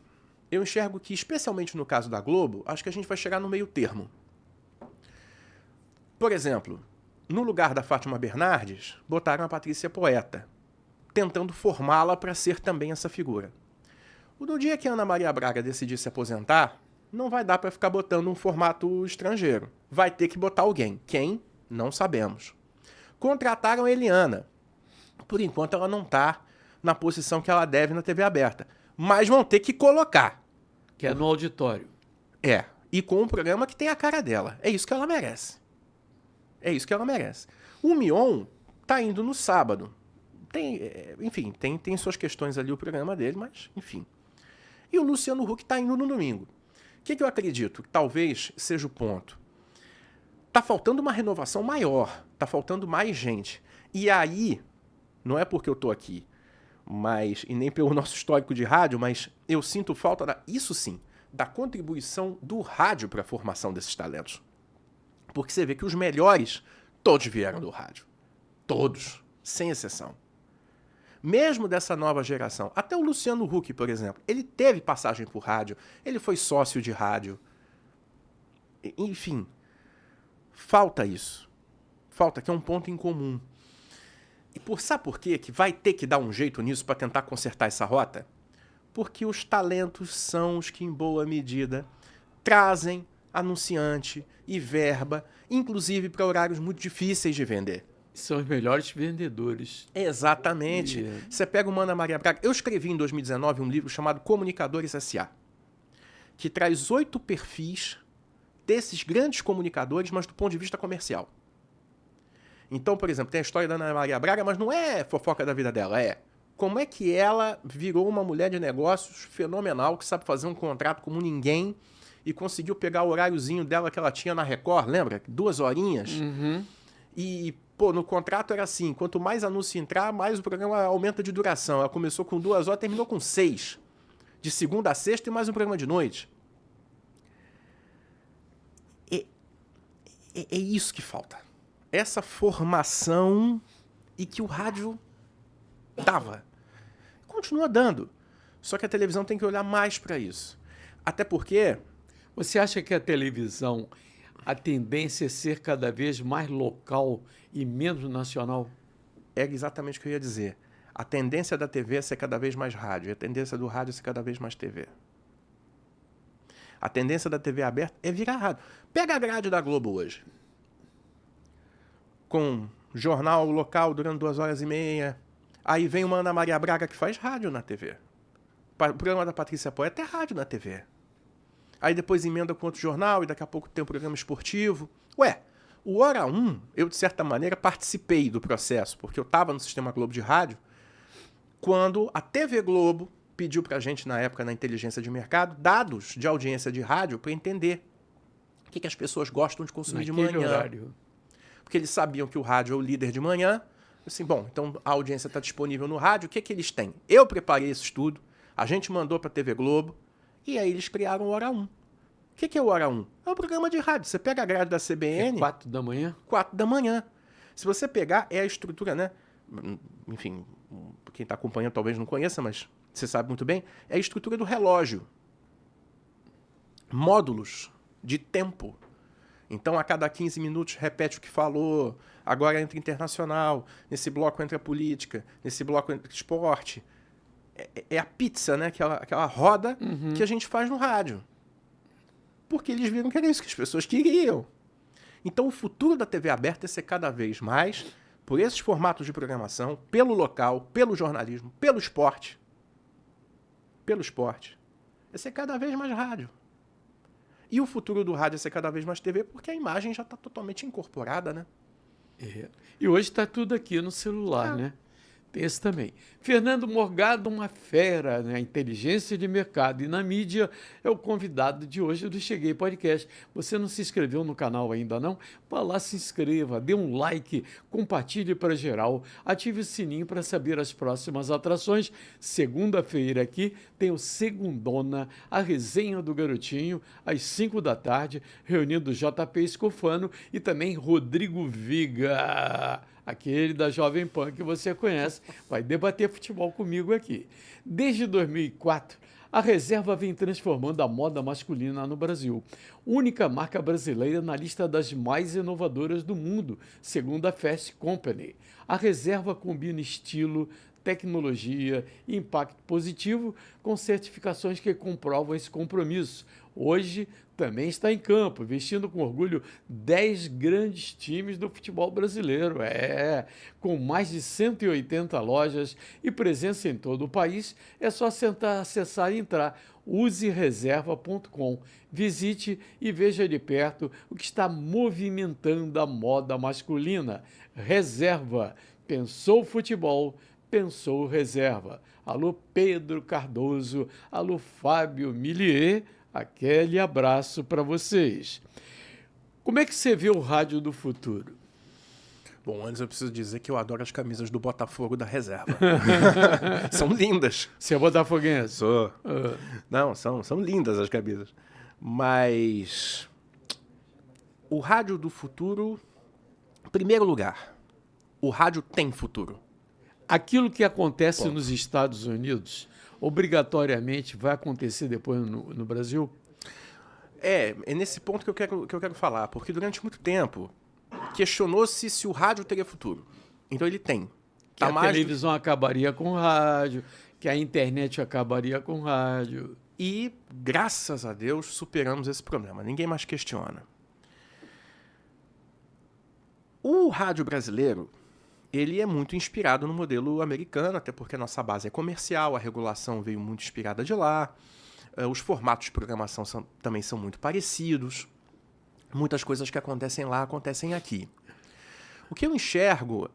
Eu enxergo que, especialmente no caso da Globo, acho que a gente vai chegar no meio termo. Por exemplo, no lugar da Fátima Bernardes, botaram a Patrícia Poeta, tentando formá-la para ser também essa figura. No dia que a Ana Maria Braga decidir se aposentar, não vai dar para ficar botando um formato estrangeiro. Vai ter que botar alguém. Quem? Não sabemos. Contrataram a Eliana. Por enquanto ela não está na posição que ela deve na TV aberta. Mas vão ter que colocar. Que é no auditório. E com um programa que tem a cara dela. É isso que ela merece. É isso que ela merece. O Mion tá indo no sábado. Tem suas questões ali o programa dele, mas enfim. E o Luciano Huck tá indo no domingo. O que eu acredito que talvez seja o ponto? Tá faltando uma renovação maior. Tá faltando mais gente. E aí, não é porque eu tô aqui, e nem pelo nosso histórico de rádio, mas eu sinto falta, isso sim, da contribuição do rádio para a formação desses talentos. Porque você vê que os melhores, todos vieram do rádio. Todos, sem exceção. Mesmo dessa nova geração. Até o Luciano Huck, por exemplo, ele teve passagem por rádio, ele foi sócio de rádio. Enfim, falta isso. Falta, que é um ponto em comum. E sabe por quê? Que vai ter que dar um jeito nisso para tentar consertar essa rota? Porque os talentos são os que, em boa medida, trazem anunciante e verba, inclusive para horários muito difíceis de vender. São os melhores vendedores. Exatamente. Você pega o Ana Maria Braga. Eu escrevi em 2019 um livro chamado Comunicadores S.A., que traz 8 perfis desses grandes comunicadores, mas do ponto de vista comercial. Então, por exemplo, tem a história da Ana Maria Braga, mas não é fofoca da vida dela, é como é que ela virou uma mulher de negócios fenomenal, que sabe fazer um contrato como ninguém e conseguiu pegar o horáriozinho dela que ela tinha na Record, lembra? 2 horinhas. E, no contrato era assim, quanto mais anúncio entrar, mais o programa aumenta de duração. Ela começou com 2 horas, terminou com 6. De segunda a sexta e mais um programa de noite. É isso que falta. Essa formação e que o rádio dava. Continua dando. Só que a televisão tem que olhar mais para isso. Até porque... Você acha que a televisão, a tendência é ser cada vez mais local e menos nacional? É exatamente o que eu ia dizer. A tendência da TV é ser cada vez mais rádio. E a tendência do rádio é ser cada vez mais TV. A tendência da TV aberta é virar rádio. Pega a grade da Globo hoje. Com jornal local durante 2 horas e meia. Aí vem uma Ana Maria Braga que faz rádio na TV. O programa da Patrícia Poeta é rádio na TV. Aí depois emenda com outro jornal e daqui a pouco tem um programa esportivo. O Hora 1, eu de certa maneira participei do processo, porque eu estava no Sistema Globo de rádio, quando a TV Globo pediu pra gente, na época, na inteligência de mercado, dados de audiência de rádio para entender o que as pessoas gostam de consumir de manhã. Horário. Porque eles sabiam que o rádio é o líder de manhã. Assim, então a audiência está disponível no rádio, o que eles têm? Eu preparei esse estudo, a gente mandou para a TV Globo, e aí eles criaram o Hora 1. O que é o Hora 1? É um programa de rádio. Você pega a grade da CBN... 4 da manhã? 4 da manhã. Se você pegar, é a estrutura, né? Enfim, quem está acompanhando talvez não conheça, mas você sabe muito bem. É a estrutura do relógio. Módulos de tempo. Então, a cada 15 minutos, repete o que falou. Agora entra internacional. Nesse bloco entra política. Nesse bloco entra esporte. É a pizza, né? Aquela roda que a gente faz no rádio. Porque eles viram que era isso que as pessoas queriam. Então, o futuro da TV aberta é ser cada vez mais por esses formatos de programação, pelo local, pelo jornalismo, pelo esporte, é ser cada vez mais rádio. E o futuro do rádio é ser cada vez mais TV, porque a imagem já está totalmente incorporada, né? E hoje está tudo aqui no celular, né? Tem esse também. Fernando Morgado, uma fera na inteligência de mercado e na mídia, é o convidado de hoje do Cheguei Podcast. Você não se inscreveu no canal ainda não? Vá lá, se inscreva, dê um like, compartilhe para geral, ative o sininho para saber as próximas atrações. Segunda-feira aqui tem o Segundona, a resenha do Garotinho, às 5 da tarde, reunindo JP Escofano e também Rodrigo Viga, aquele da Jovem Pan que você conhece, vai debater futebol comigo aqui. Desde 2004, a Reserva vem transformando a moda masculina no Brasil. Única marca brasileira na lista das mais inovadoras do mundo, segundo a Fast Company. A Reserva combina estilo, tecnologia e impacto positivo com certificações que comprovam esse compromisso. Hoje também está em campo, vestindo com orgulho 10 grandes times do futebol brasileiro. Com mais de 180 lojas e presença em todo o país, é só acessar e entrar. Usereserva.com. Visite e veja de perto o que está movimentando a moda masculina. Reserva. Pensou futebol, pensou reserva. Alô Pedro Cardoso, alô Fábio Millier, aquele abraço para vocês. Como é que você vê o rádio do futuro? Bom, antes eu preciso dizer que eu adoro as camisas do Botafogo da Reserva. São lindas. Você é botafoguense? Sou. Não, são lindas as camisas. Mas o rádio do futuro, em primeiro lugar, o rádio tem futuro. Aquilo que acontece nos Estados Unidos, obrigatoriamente vai acontecer depois no Brasil? É nesse ponto que eu quero falar, porque durante muito tempo questionou-se se o rádio teria futuro. Então ele tem. Que a televisão acabaria com o rádio, que a internet acabaria com o rádio. E, graças a Deus, superamos esse problema. Ninguém mais questiona. O rádio brasileiro, ele é muito inspirado no modelo americano, até porque a nossa base é comercial, a regulação veio muito inspirada de lá, os formatos de programação também são muito parecidos, muitas coisas que acontecem lá acontecem aqui. O que eu enxergo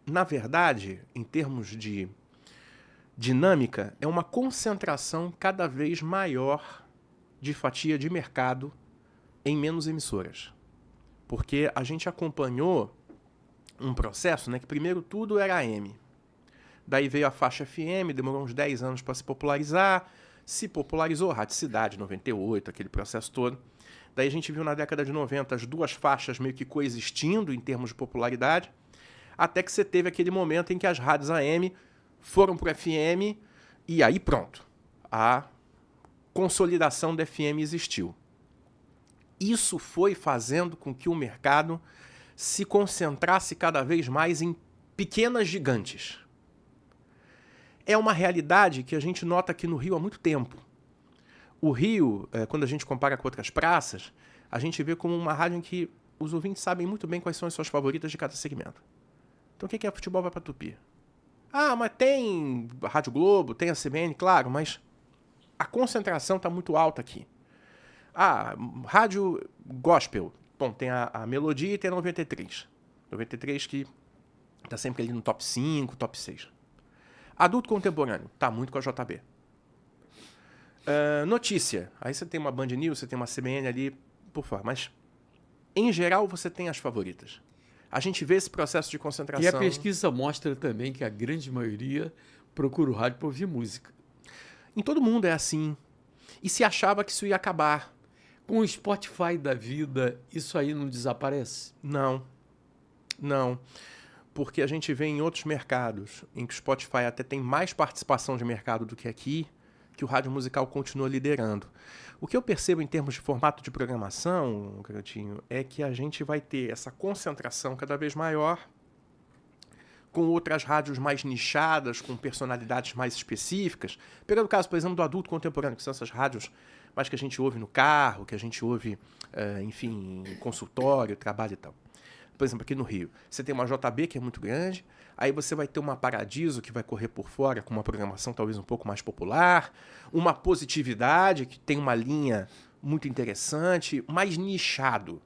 na verdade, em termos de dinâmica, é uma concentração cada vez maior de fatia de mercado em menos emissoras. Porque a gente acompanhou um processo, né, que primeiro tudo era AM. Daí veio a faixa FM, demorou uns 10 anos para se popularizar. Se popularizou, Rádio Cidade, 98, aquele processo todo. Daí a gente viu na década de 90 as duas faixas meio que coexistindo em termos de popularidade, até que você teve aquele momento em que as rádios AM foram para o FM e aí pronto, a consolidação da FM existiu. Isso foi fazendo com que o mercado se concentrasse cada vez mais em pequenas gigantes. É uma realidade que a gente nota aqui no Rio há muito tempo. O Rio, quando a gente compara com outras praças, a gente vê como uma rádio em que os ouvintes sabem muito bem quais são as suas favoritas de cada segmento. Então quem quer futebol vai para Tupi. Ah, mas tem a Rádio Globo, tem a CBN, claro, mas a concentração está muito alta aqui. Ah, rádio gospel. Bom, tem a Melodia e tem a 93. 93 que está sempre ali no top 5, top 6. Adulto contemporâneo, tá muito com a JB. Notícia. Aí você tem uma Band News, você tem uma CBN ali, por favor. Mas, em geral, você tem as favoritas. A gente vê esse processo de concentração. E a pesquisa mostra também que a grande maioria procura o rádio para ouvir música. Em todo mundo é assim. E se achava que isso ia acabar. Com o Spotify da vida, isso aí não desaparece? Não. Porque a gente vê em outros mercados, em que o Spotify até tem mais participação de mercado do que aqui, que o rádio musical continua liderando. O que eu percebo em termos de formato de programação, Garotinho, é que a gente vai ter essa concentração cada vez maior com outras rádios mais nichadas, com personalidades mais específicas. Pegando o caso, por exemplo, do adulto contemporâneo, que são essas rádios mais que a gente ouve no carro, que a gente ouve, enfim, em consultório, trabalho e tal. por exemplo, aqui no Rio, você tem uma JB que é muito grande, aí você vai ter uma Paradiso que vai correr por fora com uma programação talvez um pouco mais popular, uma Positividade que tem uma linha muito interessante, mais nichado.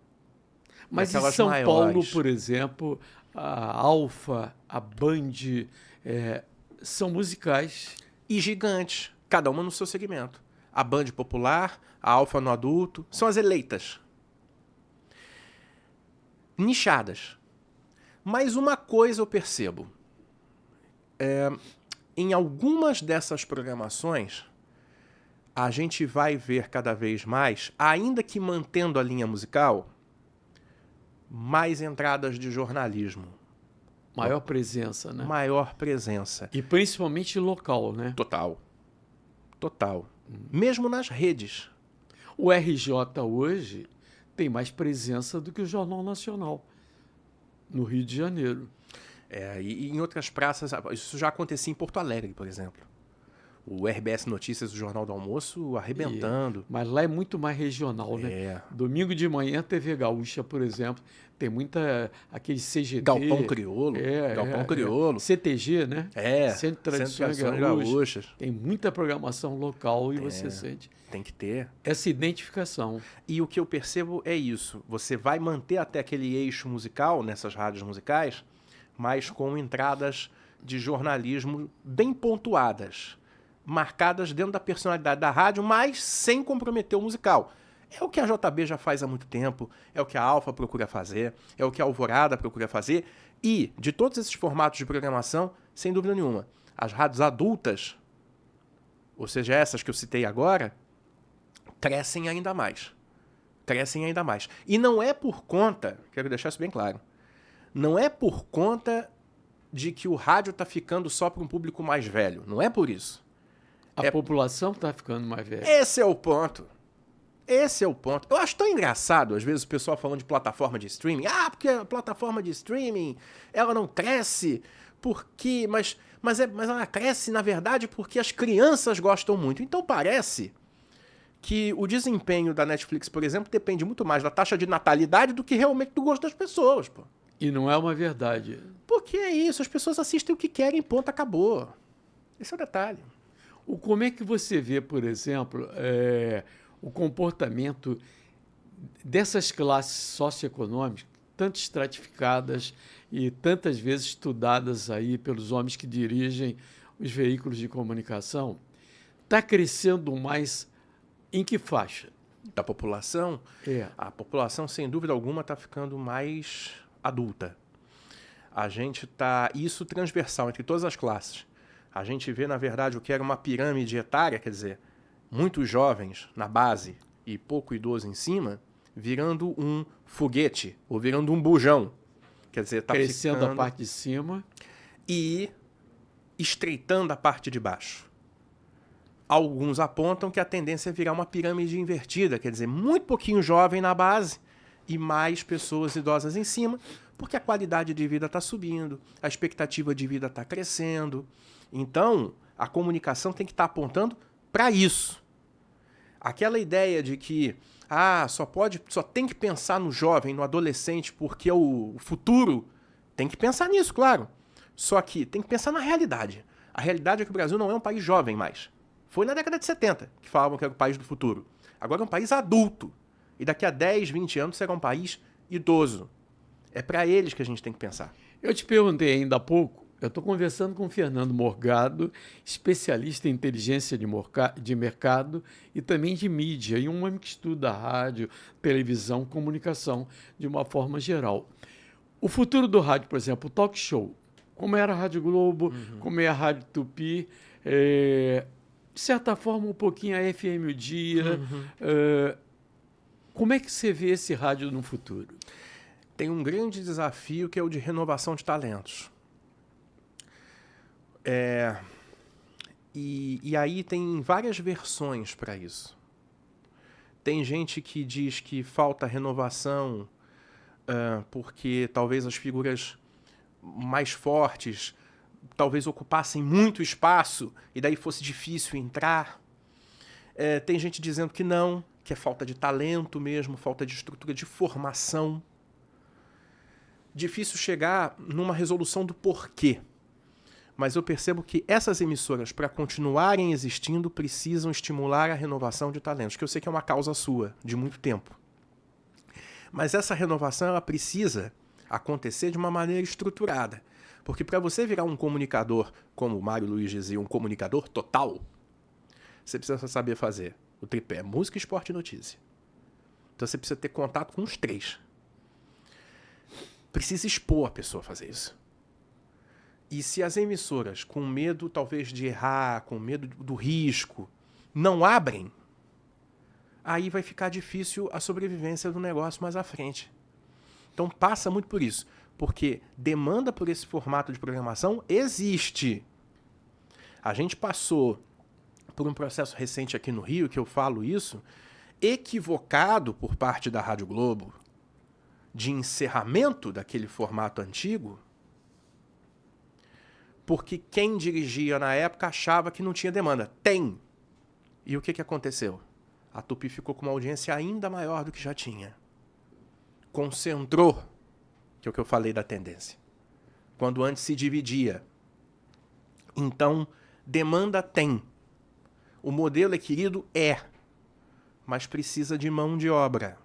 Mas em daquelas São Paulo, maiores. por exemplo, a Alfa, a Band, são musicais. E gigantes, cada uma no seu segmento. A Band popular, a Alfa no adulto, são as eleitas. Nichadas. Mas uma coisa eu percebo. Em algumas dessas programações, a gente vai ver cada vez mais, ainda que mantendo a linha musical, mais entradas de jornalismo. Maior presença, né? Maior presença. E principalmente local, né? Total. Total. Mesmo nas redes. O RJ hoje tem mais presença do que o Jornal Nacional, no Rio de Janeiro. E em outras praças, isso já acontecia em Porto Alegre, por exemplo. O RBS Notícias, o Jornal do Almoço, arrebentando. Mas lá é muito mais regional, né? Domingo de manhã, TV Gaúcha, por exemplo, tem muita... aquele CGT... Galpão Crioulo. Galpão Crioulo. CTG, né? Centro de Tradições Gaúchas. Tem muita programação local e você sente... Tem que ter. Essa identificação. E o que eu percebo é isso. Você vai manter até aquele eixo musical, nessas rádios musicais, mas com entradas de jornalismo bem pontuadas, marcadas dentro da personalidade da rádio, mas sem comprometer o musical. É o que a JB já faz há muito tempo, é o que a Alfa procura fazer, é o que a Alvorada procura fazer. E, de todos esses formatos de programação, sem dúvida nenhuma, as rádios adultas, ou seja, essas que eu citei agora, crescem ainda mais. Crescem ainda mais. E não é por conta, quero deixar isso bem claro, não é por conta de que o rádio está ficando só para um público mais velho. Não é por isso. A população está ficando mais velha. Esse é o ponto. Esse é o ponto. Eu acho tão engraçado, às vezes, o pessoal falando de plataforma de streaming. Ah, porque a plataforma de streaming, ela não cresce, porque... Mas ela cresce, na verdade, porque as crianças gostam muito. Então parece que o desempenho da Netflix, por exemplo, depende muito mais da taxa de natalidade do que realmente do gosto das pessoas, pô. E não é uma verdade. Porque é isso, as pessoas assistem o que querem, ponto, acabou. Esse é o detalhe. Como é que você vê, por exemplo, o comportamento dessas classes socioeconômicas, tanto estratificadas e tantas vezes estudadas aí pelos homens que dirigem os veículos de comunicação? Está crescendo mais em que faixa? Da população? A população, sem dúvida alguma, está ficando mais adulta. A gente está... Isso transversal entre todas as classes. A gente vê, na verdade, o que era uma pirâmide etária, quer dizer, muitos jovens na base e pouco idoso em cima, virando um foguete ou virando um bujão. Quer dizer, está crescendo ficando... a parte de cima e estreitando a parte de baixo. Alguns apontam que a tendência é virar uma pirâmide invertida, quer dizer, muito pouquinho jovem na base e mais pessoas idosas em cima, porque a qualidade de vida está subindo, a expectativa de vida está crescendo. Então, a comunicação tem que estar apontando para isso. Aquela ideia de que só tem que pensar no jovem, no adolescente, porque é o futuro, tem que pensar nisso, claro. Só que tem que pensar na realidade. A realidade é que o Brasil não é um país jovem mais. Foi na década de 70 que falavam que era o país do futuro. Agora é um país adulto. E daqui a 10, 20 anos será um país idoso. É para eles que a gente tem que pensar. Eu te perguntei ainda há pouco, eu estou conversando com o Fernando Morgado, especialista em inteligência de mercado e também de mídia, e um homem que estuda rádio, televisão, comunicação de uma forma geral. O futuro do rádio, por exemplo, o talk show, como era a Rádio Globo, como é a Rádio Tupi, de certa forma um pouquinho a FM O Dia. Como é que você vê esse rádio no futuro? Tem um grande desafio que é o de renovação de talentos. E aí tem várias versões para isso. Tem gente que diz que falta renovação porque talvez as figuras mais fortes talvez ocupassem muito espaço e daí fosse difícil entrar. Tem gente dizendo que não, que é falta de talento mesmo, falta de estrutura de formação. difícil chegar numa resolução do porquê. Mas eu percebo que essas emissoras, para continuarem existindo, precisam estimular a renovação de talentos, que eu sei que é uma causa sua, de muito tempo. Mas essa renovação ela precisa acontecer de uma maneira estruturada. Porque para você virar um comunicador, como o Mário Luiz dizia, um comunicador total, você precisa saber fazer o tripé música, esporte e notícia. Então você precisa ter contato com os 3. Precisa expor a pessoa a fazer isso. E se as emissoras, com medo talvez de errar, com medo do risco, não abrem, aí vai ficar difícil a sobrevivência do negócio mais à frente. Então passa muito por isso, porque demanda por esse formato de programação existe. A gente passou por um processo recente aqui no Rio, que eu falo isso, equivocado por parte da Rádio Globo, de encerramento daquele formato antigo, porque quem dirigia na época achava que não tinha demanda. Tem! E o que aconteceu? A Tupi ficou com uma audiência ainda maior do que já tinha. Concentrou, que é o que eu falei da tendência. Quando antes se dividia. Então, demanda tem. O modelo é querido? É. Mas precisa de mão de obra.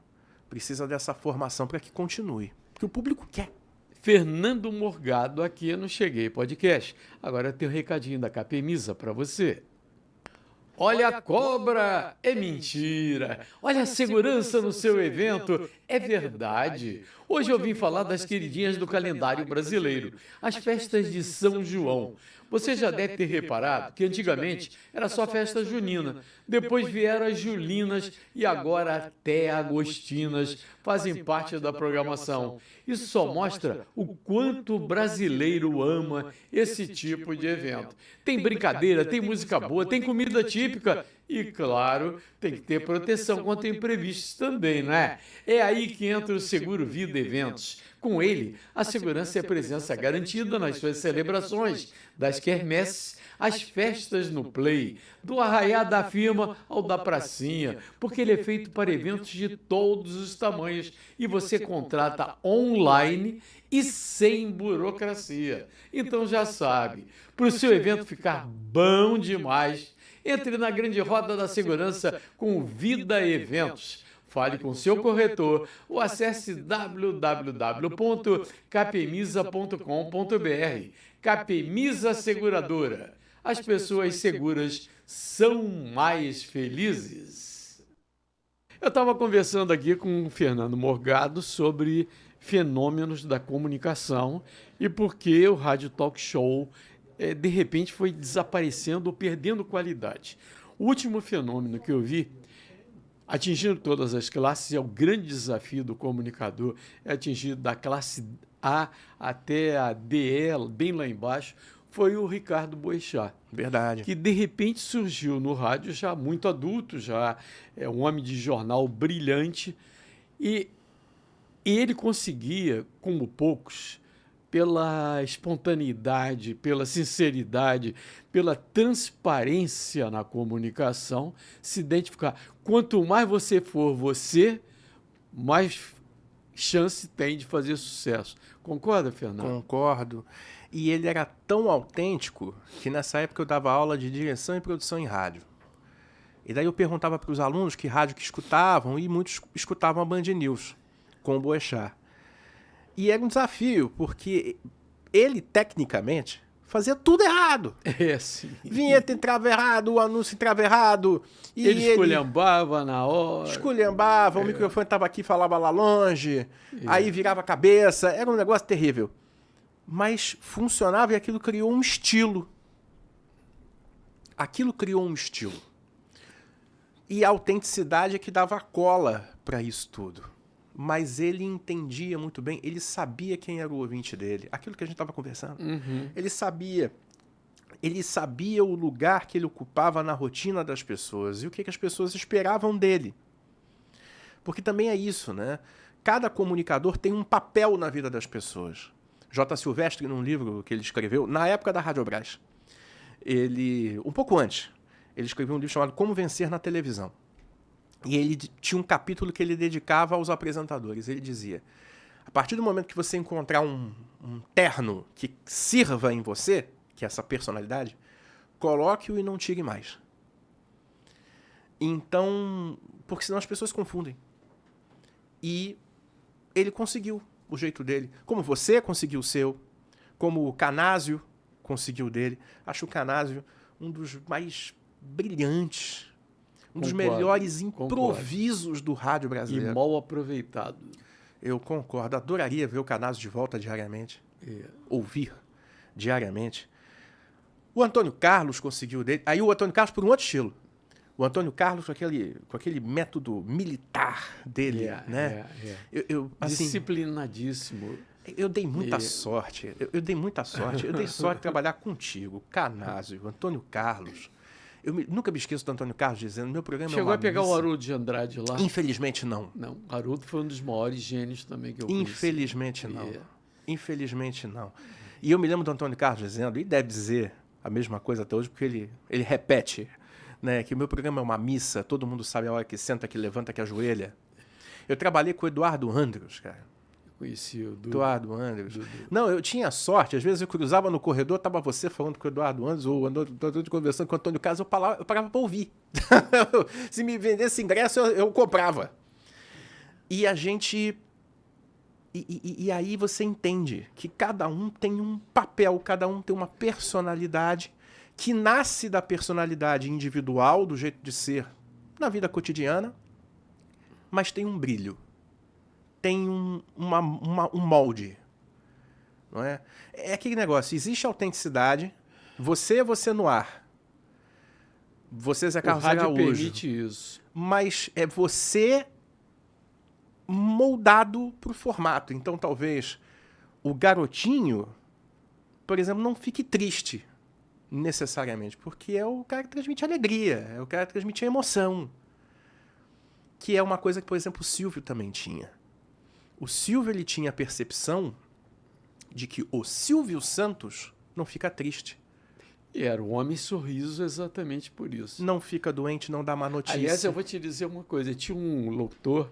Precisa dessa formação para que continue. Porque o público quer. Fernando Morgado aqui no Cheguei Podcast. Agora tem um recadinho da Capemisa para você. Olha a cobra, é mentira. Olha a segurança no seu evento, é verdade. Hoje eu vim falar das queridinhas do calendário brasileiro, as festas de São João. Você já deve ter reparado que antigamente era só festa junina, depois vieram as julinas e agora até agostinas fazem parte da programação. Isso só mostra o quanto o brasileiro ama esse tipo de evento. Tem brincadeira, tem música boa, tem comida típica e, claro, tem que ter proteção contra imprevistos também, não é? É aí que entra o Seguro Vida Eventos. Com ele, a segurança e a presença garantida nas suas celebrações, das quermesses às festas no Play, do arraiá da firma ao da pracinha, porque ele é feito para eventos de todos os tamanhos e você contrata online e sem burocracia. Então já sabe, para o seu evento ficar bom demais, entre na grande roda da segurança com o Vida Eventos. Fale com seu corretor ou acesse www.capemisa.com.br. Capemisa Seguradora. As pessoas seguras são mais felizes. Eu estava conversando aqui com o Fernando Morgado sobre fenômenos da comunicação e por que o Rádio Talk Show de repente foi desaparecendo ou perdendo qualidade. O último fenômeno que eu vi, atingindo todas as classes, é o grande desafio do comunicador, é atingir da classe A até a DE, bem lá embaixo, foi o Ricardo Boechat. Verdade. Que de repente surgiu no rádio já muito adulto, já é um homem de jornal brilhante, e ele conseguia, como poucos, pela espontaneidade, pela sinceridade, pela transparência na comunicação, se identificar. Quanto mais você for você, mais chance tem de fazer sucesso. Concorda, Fernando? Concordo. E ele era tão autêntico que nessa época eu dava aula de direção e produção em rádio. E daí eu perguntava para os alunos que rádio que escutavam, e muitos escutavam a Band News, com o Boechat. E era um desafio, porque ele, tecnicamente, fazia tudo errado. É, sim. Vinheta entrava errado, o anúncio entrava errado. E ele esculhambava na hora. Esculhambava, o microfone estava aqui, falava lá longe, aí virava a cabeça, era um negócio terrível. Mas funcionava e aquilo criou um estilo. Aquilo criou um estilo. E a autenticidade é que dava cola para isso tudo. Mas ele entendia muito bem, ele sabia quem era o ouvinte dele, aquilo que a gente estava conversando. Uhum. Ele sabia o lugar que ele ocupava na rotina das pessoas e o que as pessoas esperavam dele. Porque também é isso, né? Cada comunicador tem um papel na vida das pessoas. J. Silvestre, num livro que ele escreveu, na época da Radiobras, um pouco antes, ele escreveu um livro chamado Como Vencer na Televisão. E ele tinha um capítulo que ele dedicava aos apresentadores. Ele dizia: A partir do momento que você encontrar um terno que sirva em você, que é essa personalidade, coloque-o e não tire mais. Então, porque senão as pessoas confundem. E ele conseguiu o jeito dele. Como você conseguiu o seu, como o Canásio conseguiu o dele. Acho o Canásio um dos mais brilhantes, um dos melhores improvisos do rádio brasileiro. E mal aproveitado. Eu concordo. Adoraria ver o Canásio de volta diariamente. Ouvir diariamente. O Antônio Carlos conseguiu dele. Aí o Antônio Carlos por um outro estilo. O Antônio Carlos com aquele método militar dele, né? Assim, disciplinadíssimo. Eu dei muita sorte. Eu dei muita sorte. Eu dei sorte de trabalhar contigo, Canásio, Antônio Carlos. Nunca me esqueço do Antônio Carlos dizendo: meu programa Chegou é uma a pegar missa. o Haroldo de Andrade lá? Infelizmente não. Não, o Haroldo foi um dos maiores gênios também que eu conheci. Infelizmente não. Infelizmente não. E eu me lembro do Antônio Carlos dizendo, e deve dizer a mesma coisa até hoje, porque ele repete, né, que o meu programa é uma missa, todo mundo sabe a hora que senta, que levanta, que ajoelha. Eu trabalhei com o Eduardo Andros, cara. Conheci o Dudu. Eduardo Andros. Não, eu tinha sorte, às vezes eu cruzava no corredor, tava você falando com o Eduardo Andros, ou o conversando com o Antônio Carlos, eu parava para ouvir. Se me vendesse ingresso, eu comprava. E a gente... E aí você entende que cada um tem um papel, cada um tem uma personalidade que nasce da personalidade individual, do jeito de ser na vida cotidiana, mas tem um brilho, tem um molde. Não é? É aquele negócio, existe autenticidade, você é você no ar. Você, Zé Carlos Araújo. O rádio permite isso. Mas é você moldado para o formato. Então, talvez o garotinho, por exemplo, não fique triste necessariamente, porque é o cara que transmite alegria, é o cara que transmite emoção, que é uma coisa que, por exemplo, o Silvio também tinha. O Silvio, ele tinha a percepção de que o Silvio Santos não fica triste. E era o homem sorriso exatamente por isso. Não fica doente, não dá má notícia. Aliás, eu vou te dizer uma coisa. Tinha um locutor,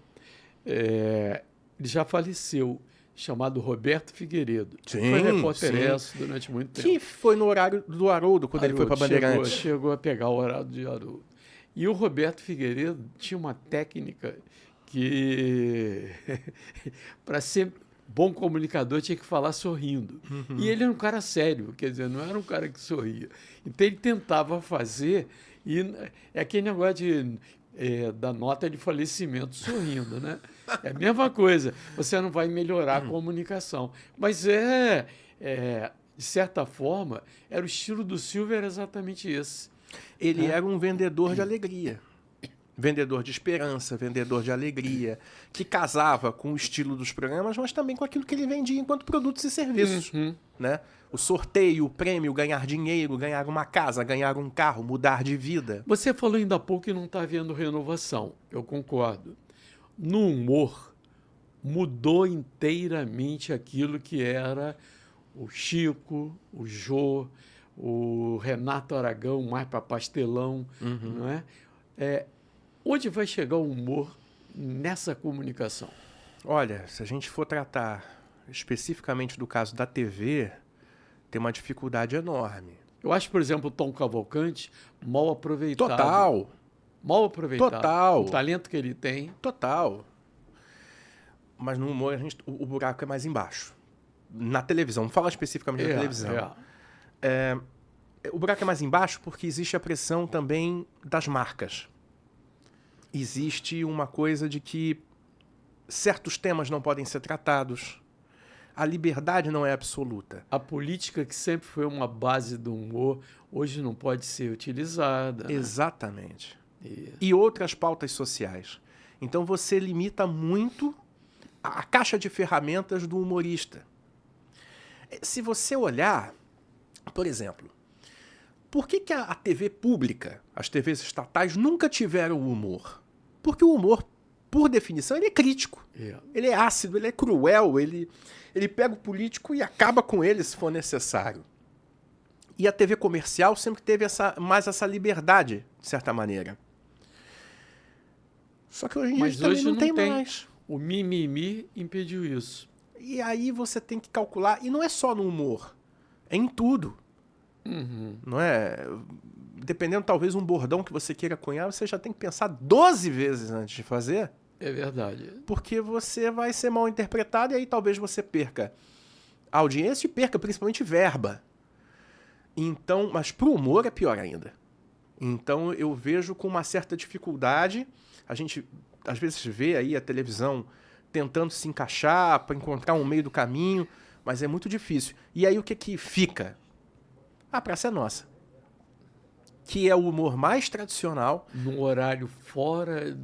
ele já faleceu, chamado Roberto Figueiredo. Sim, foi repórter durante muito tempo. Que foi no horário do Haroldo, quando ele foi para Bandeirantes. Chegou a pegar o horário de Haroldo. E o Roberto Figueiredo tinha uma técnica que, para ser bom comunicador, tinha que falar sorrindo. Uhum. E ele era um cara sério, quer dizer, não era um cara que sorria. Então ele tentava fazer, e é aquele negócio da nota de falecimento sorrindo, né? É a mesma coisa. Você não vai melhorar a comunicação. Mas de certa forma, era o estilo do Silvio, era exatamente esse. Ele era um vendedor de alegria. Vendedor de esperança, vendedor de alegria, que casava com o estilo dos programas, mas também com aquilo que ele vendia enquanto produtos e serviços. Uhum. Né? O sorteio, o prêmio, ganhar dinheiro, ganhar uma casa, ganhar um carro, mudar de vida. Você falou ainda há pouco que não está havendo renovação. Eu concordo. No humor, mudou inteiramente aquilo que era o Chico, o Jô, o Renato Aragão, mais para pastelão. Uhum. Não é? Onde vai chegar o humor nessa comunicação? Olha, se a gente for tratar especificamente do caso da TV, tem uma dificuldade enorme. Eu acho, por exemplo, o Tom Cavalcante mal aproveitado. Total. Mal aproveitado. Total. O talento que ele tem. Total. Mas no humor, o buraco é mais embaixo. Na televisão, não fala especificamente da televisão. O buraco é mais embaixo porque existe a pressão também das marcas. Existe uma coisa de que certos temas não podem ser tratados. A liberdade não é absoluta. A política, que sempre foi uma base do humor, hoje não pode ser utilizada. Né? Exatamente. E outras pautas sociais. Então você limita muito a caixa de ferramentas do humorista. Se você olhar, por exemplo, por que a TV pública, as TVs estatais, nunca tiveram humor? Porque o humor, por definição, ele é crítico. Ele é ácido, ele é cruel, ele pega o político e acaba com ele se for necessário. E a TV comercial sempre teve mais essa liberdade, de certa maneira. Só que hoje em dia não tem mais. O mimimi impediu isso. E aí você tem que calcular, e não é só no humor, é em tudo. Não é? Dependendo, talvez, um bordão que você queira cunhar, você já tem que pensar 12 vezes antes de fazer. É verdade. Porque você vai ser mal interpretado e aí talvez você perca a audiência e perca principalmente verba. Então, mas pro humor é pior ainda. Então eu vejo com uma certa dificuldade. A gente às vezes vê aí a televisão tentando se encaixar para encontrar um meio do caminho, mas é muito difícil. E aí o que fica? A Praça é Nossa. Que é o humor mais tradicional. Num horário fora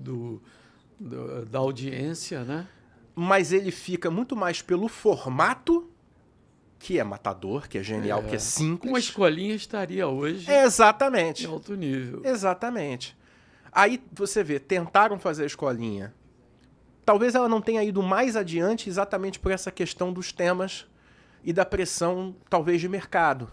da audiência, né? Mas ele fica muito mais pelo formato, que é matador, que é genial, que é simples. Uma escolinha estaria hoje Exatamente. em alto nível. Exatamente. Aí você vê, tentaram fazer a escolinha. Talvez ela não tenha ido mais adiante exatamente por essa questão dos temas e da pressão, talvez, de mercado.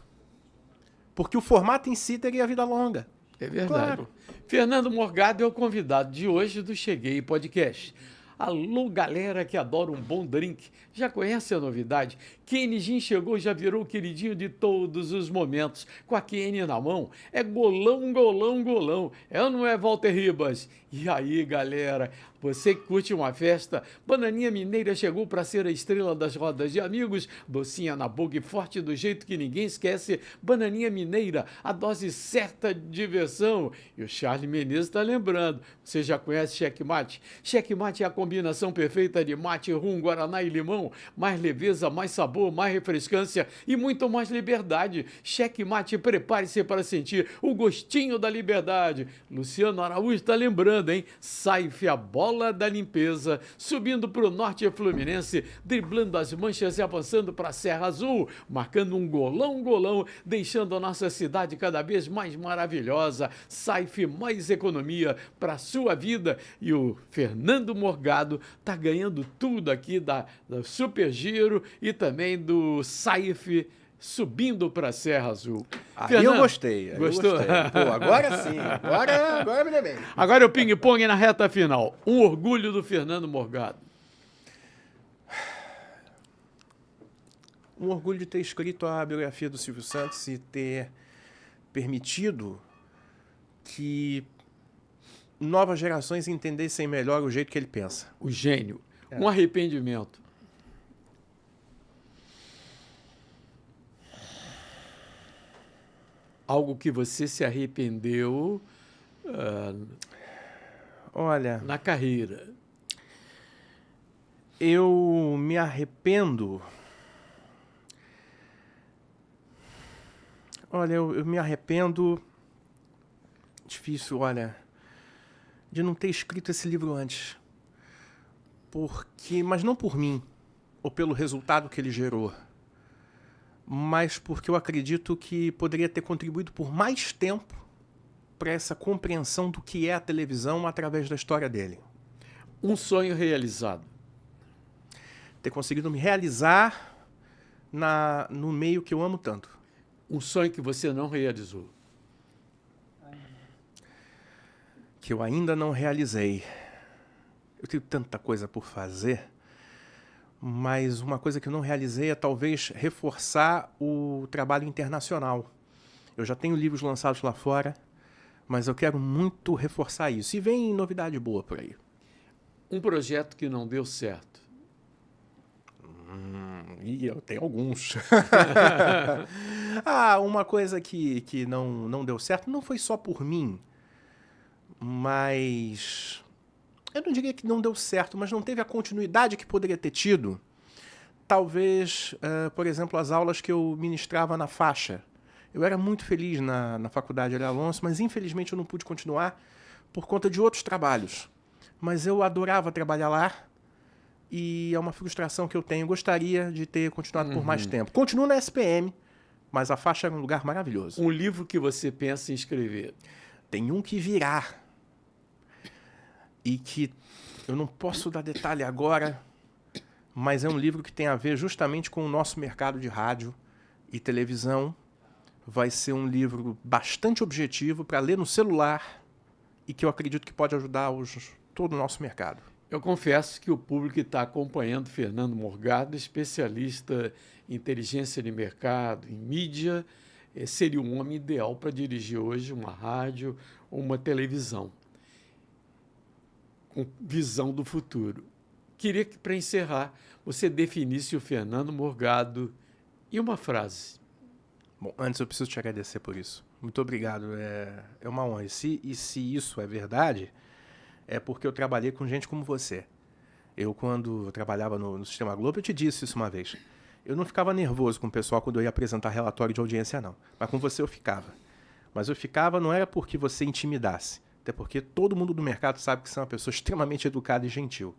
Porque o formato em si teria vida longa. É verdade. Claro. Fernando Morgado é o convidado de hoje do Cheguei Podcast. Alô, galera que adora um bom drink. Já conhece a novidade? Kenny Gin chegou e já virou o queridinho de todos os momentos. Com a Kenny na mão, é golão, golão, golão. É ou não é, Walter Ribas? E aí, galera, você que curte uma festa, Bananinha Mineira chegou para ser a estrela das rodas de amigos, docinha na boca e forte do jeito que ninguém esquece. Bananinha Mineira, a dose certa de diversão. E o Charlie Menezes está lembrando. Você já conhece Checkmate? Checkmate é a combinação perfeita de mate, rum, guaraná e limão. Mais leveza, mais sabor, mais refrescância e muito mais liberdade. Checkmate, prepare-se para sentir o gostinho da liberdade. Luciano Araújo está lembrando, hein? Saif, a bola da limpeza, subindo para o norte Fluminense, driblando as manchas e avançando para a Serra Azul, marcando um golão, golão, deixando a nossa cidade cada vez mais maravilhosa. Saif, mais economia para a sua vida. E o Fernando Morgado tá ganhando tudo aqui do Super Giro e também do Saif, subindo para a Serra Azul. Aí Fernando, eu gostei. gostou? Eu gostei. Pô, agora sim. Agora me dei bem. Agora é o ping-pong na reta final. Um orgulho do Fernando Morgado. Um orgulho de ter escrito a biografia do Silvio Santos e ter permitido que novas gerações entendessem melhor o jeito que ele pensa. O gênio. Um arrependimento. Algo que você se arrependeu Olha, na carreira. eu me arrependo. Olha, eu me arrependo. Difícil, olha, de não ter escrito esse livro antes. Mas não por mim, ou pelo resultado que ele gerou, mas porque eu acredito que poderia ter contribuído por mais tempo para essa compreensão do que é a televisão através da história dele. Um sonho realizado. Ter conseguido me realizar no meio que eu amo tanto. Um sonho que você não realizou. Que eu ainda não realizei. Eu tenho tanta coisa por fazer, mas uma coisa que eu não realizei é talvez reforçar o trabalho internacional. Eu já tenho livros lançados lá fora, mas eu quero muito reforçar isso. E vem novidade boa por aí. Um projeto que não deu certo. E eu tenho alguns. Uma coisa que não deu certo não foi só por mim, mas eu não diria que não deu certo, mas não teve a continuidade que poderia ter tido. Talvez, por exemplo, as aulas que eu ministrava na faixa. Eu era muito feliz na faculdade Ariel Alonso, mas infelizmente eu não pude continuar por conta de outros trabalhos. Mas eu adorava trabalhar lá e é uma frustração que eu tenho. Gostaria de ter continuado por mais tempo. Continuo na SPM, mas a faixa era um lugar maravilhoso. Um livro que você pensa em escrever. Tem um que virá e que eu não posso dar detalhe agora, mas é um livro que tem a ver justamente com o nosso mercado de rádio e televisão. Vai ser um livro bastante objetivo para ler no celular e que eu acredito que pode ajudar todo o nosso mercado. Eu confesso que o público está acompanhando Fernando Morgado, especialista em inteligência de mercado, em mídia, seria um homem ideal para dirigir hoje uma rádio ou uma televisão, com visão do futuro. Queria que, para encerrar, você definisse o Fernando Morgado em uma frase. Bom, antes eu preciso te agradecer por isso. Muito obrigado, é uma honra. E se isso é verdade, é porque eu trabalhei com gente como você. Eu, quando eu trabalhava no Sistema Globo, eu te disse isso uma vez. Eu não ficava nervoso com o pessoal quando eu ia apresentar relatório de audiência, não. Mas com você eu ficava. Mas eu ficava não era porque você intimidasse, até porque todo mundo do mercado sabe que você é uma pessoa extremamente educada e gentil.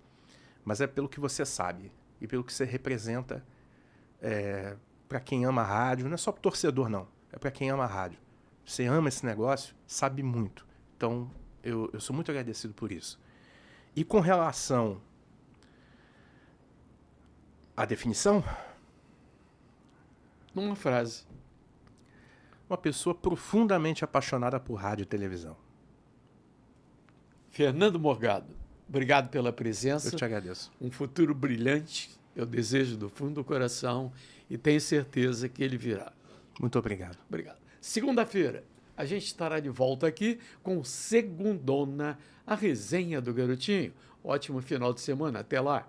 Mas é pelo que você sabe e pelo que você representa para quem ama a rádio. Não é só para torcedor, não. É para quem ama a rádio. Você ama esse negócio, sabe muito. Então, eu sou muito agradecido por isso. E com relação à definição, numa frase. Uma pessoa profundamente apaixonada por rádio e televisão. Fernando Morgado, obrigado pela presença. Eu te agradeço. Um futuro brilhante, eu desejo do fundo do coração e tenho certeza que ele virá. Muito obrigado. Obrigado. Segunda-feira, a gente estará de volta aqui com Segundona, a resenha do Garotinho. Ótimo final de semana. Até lá.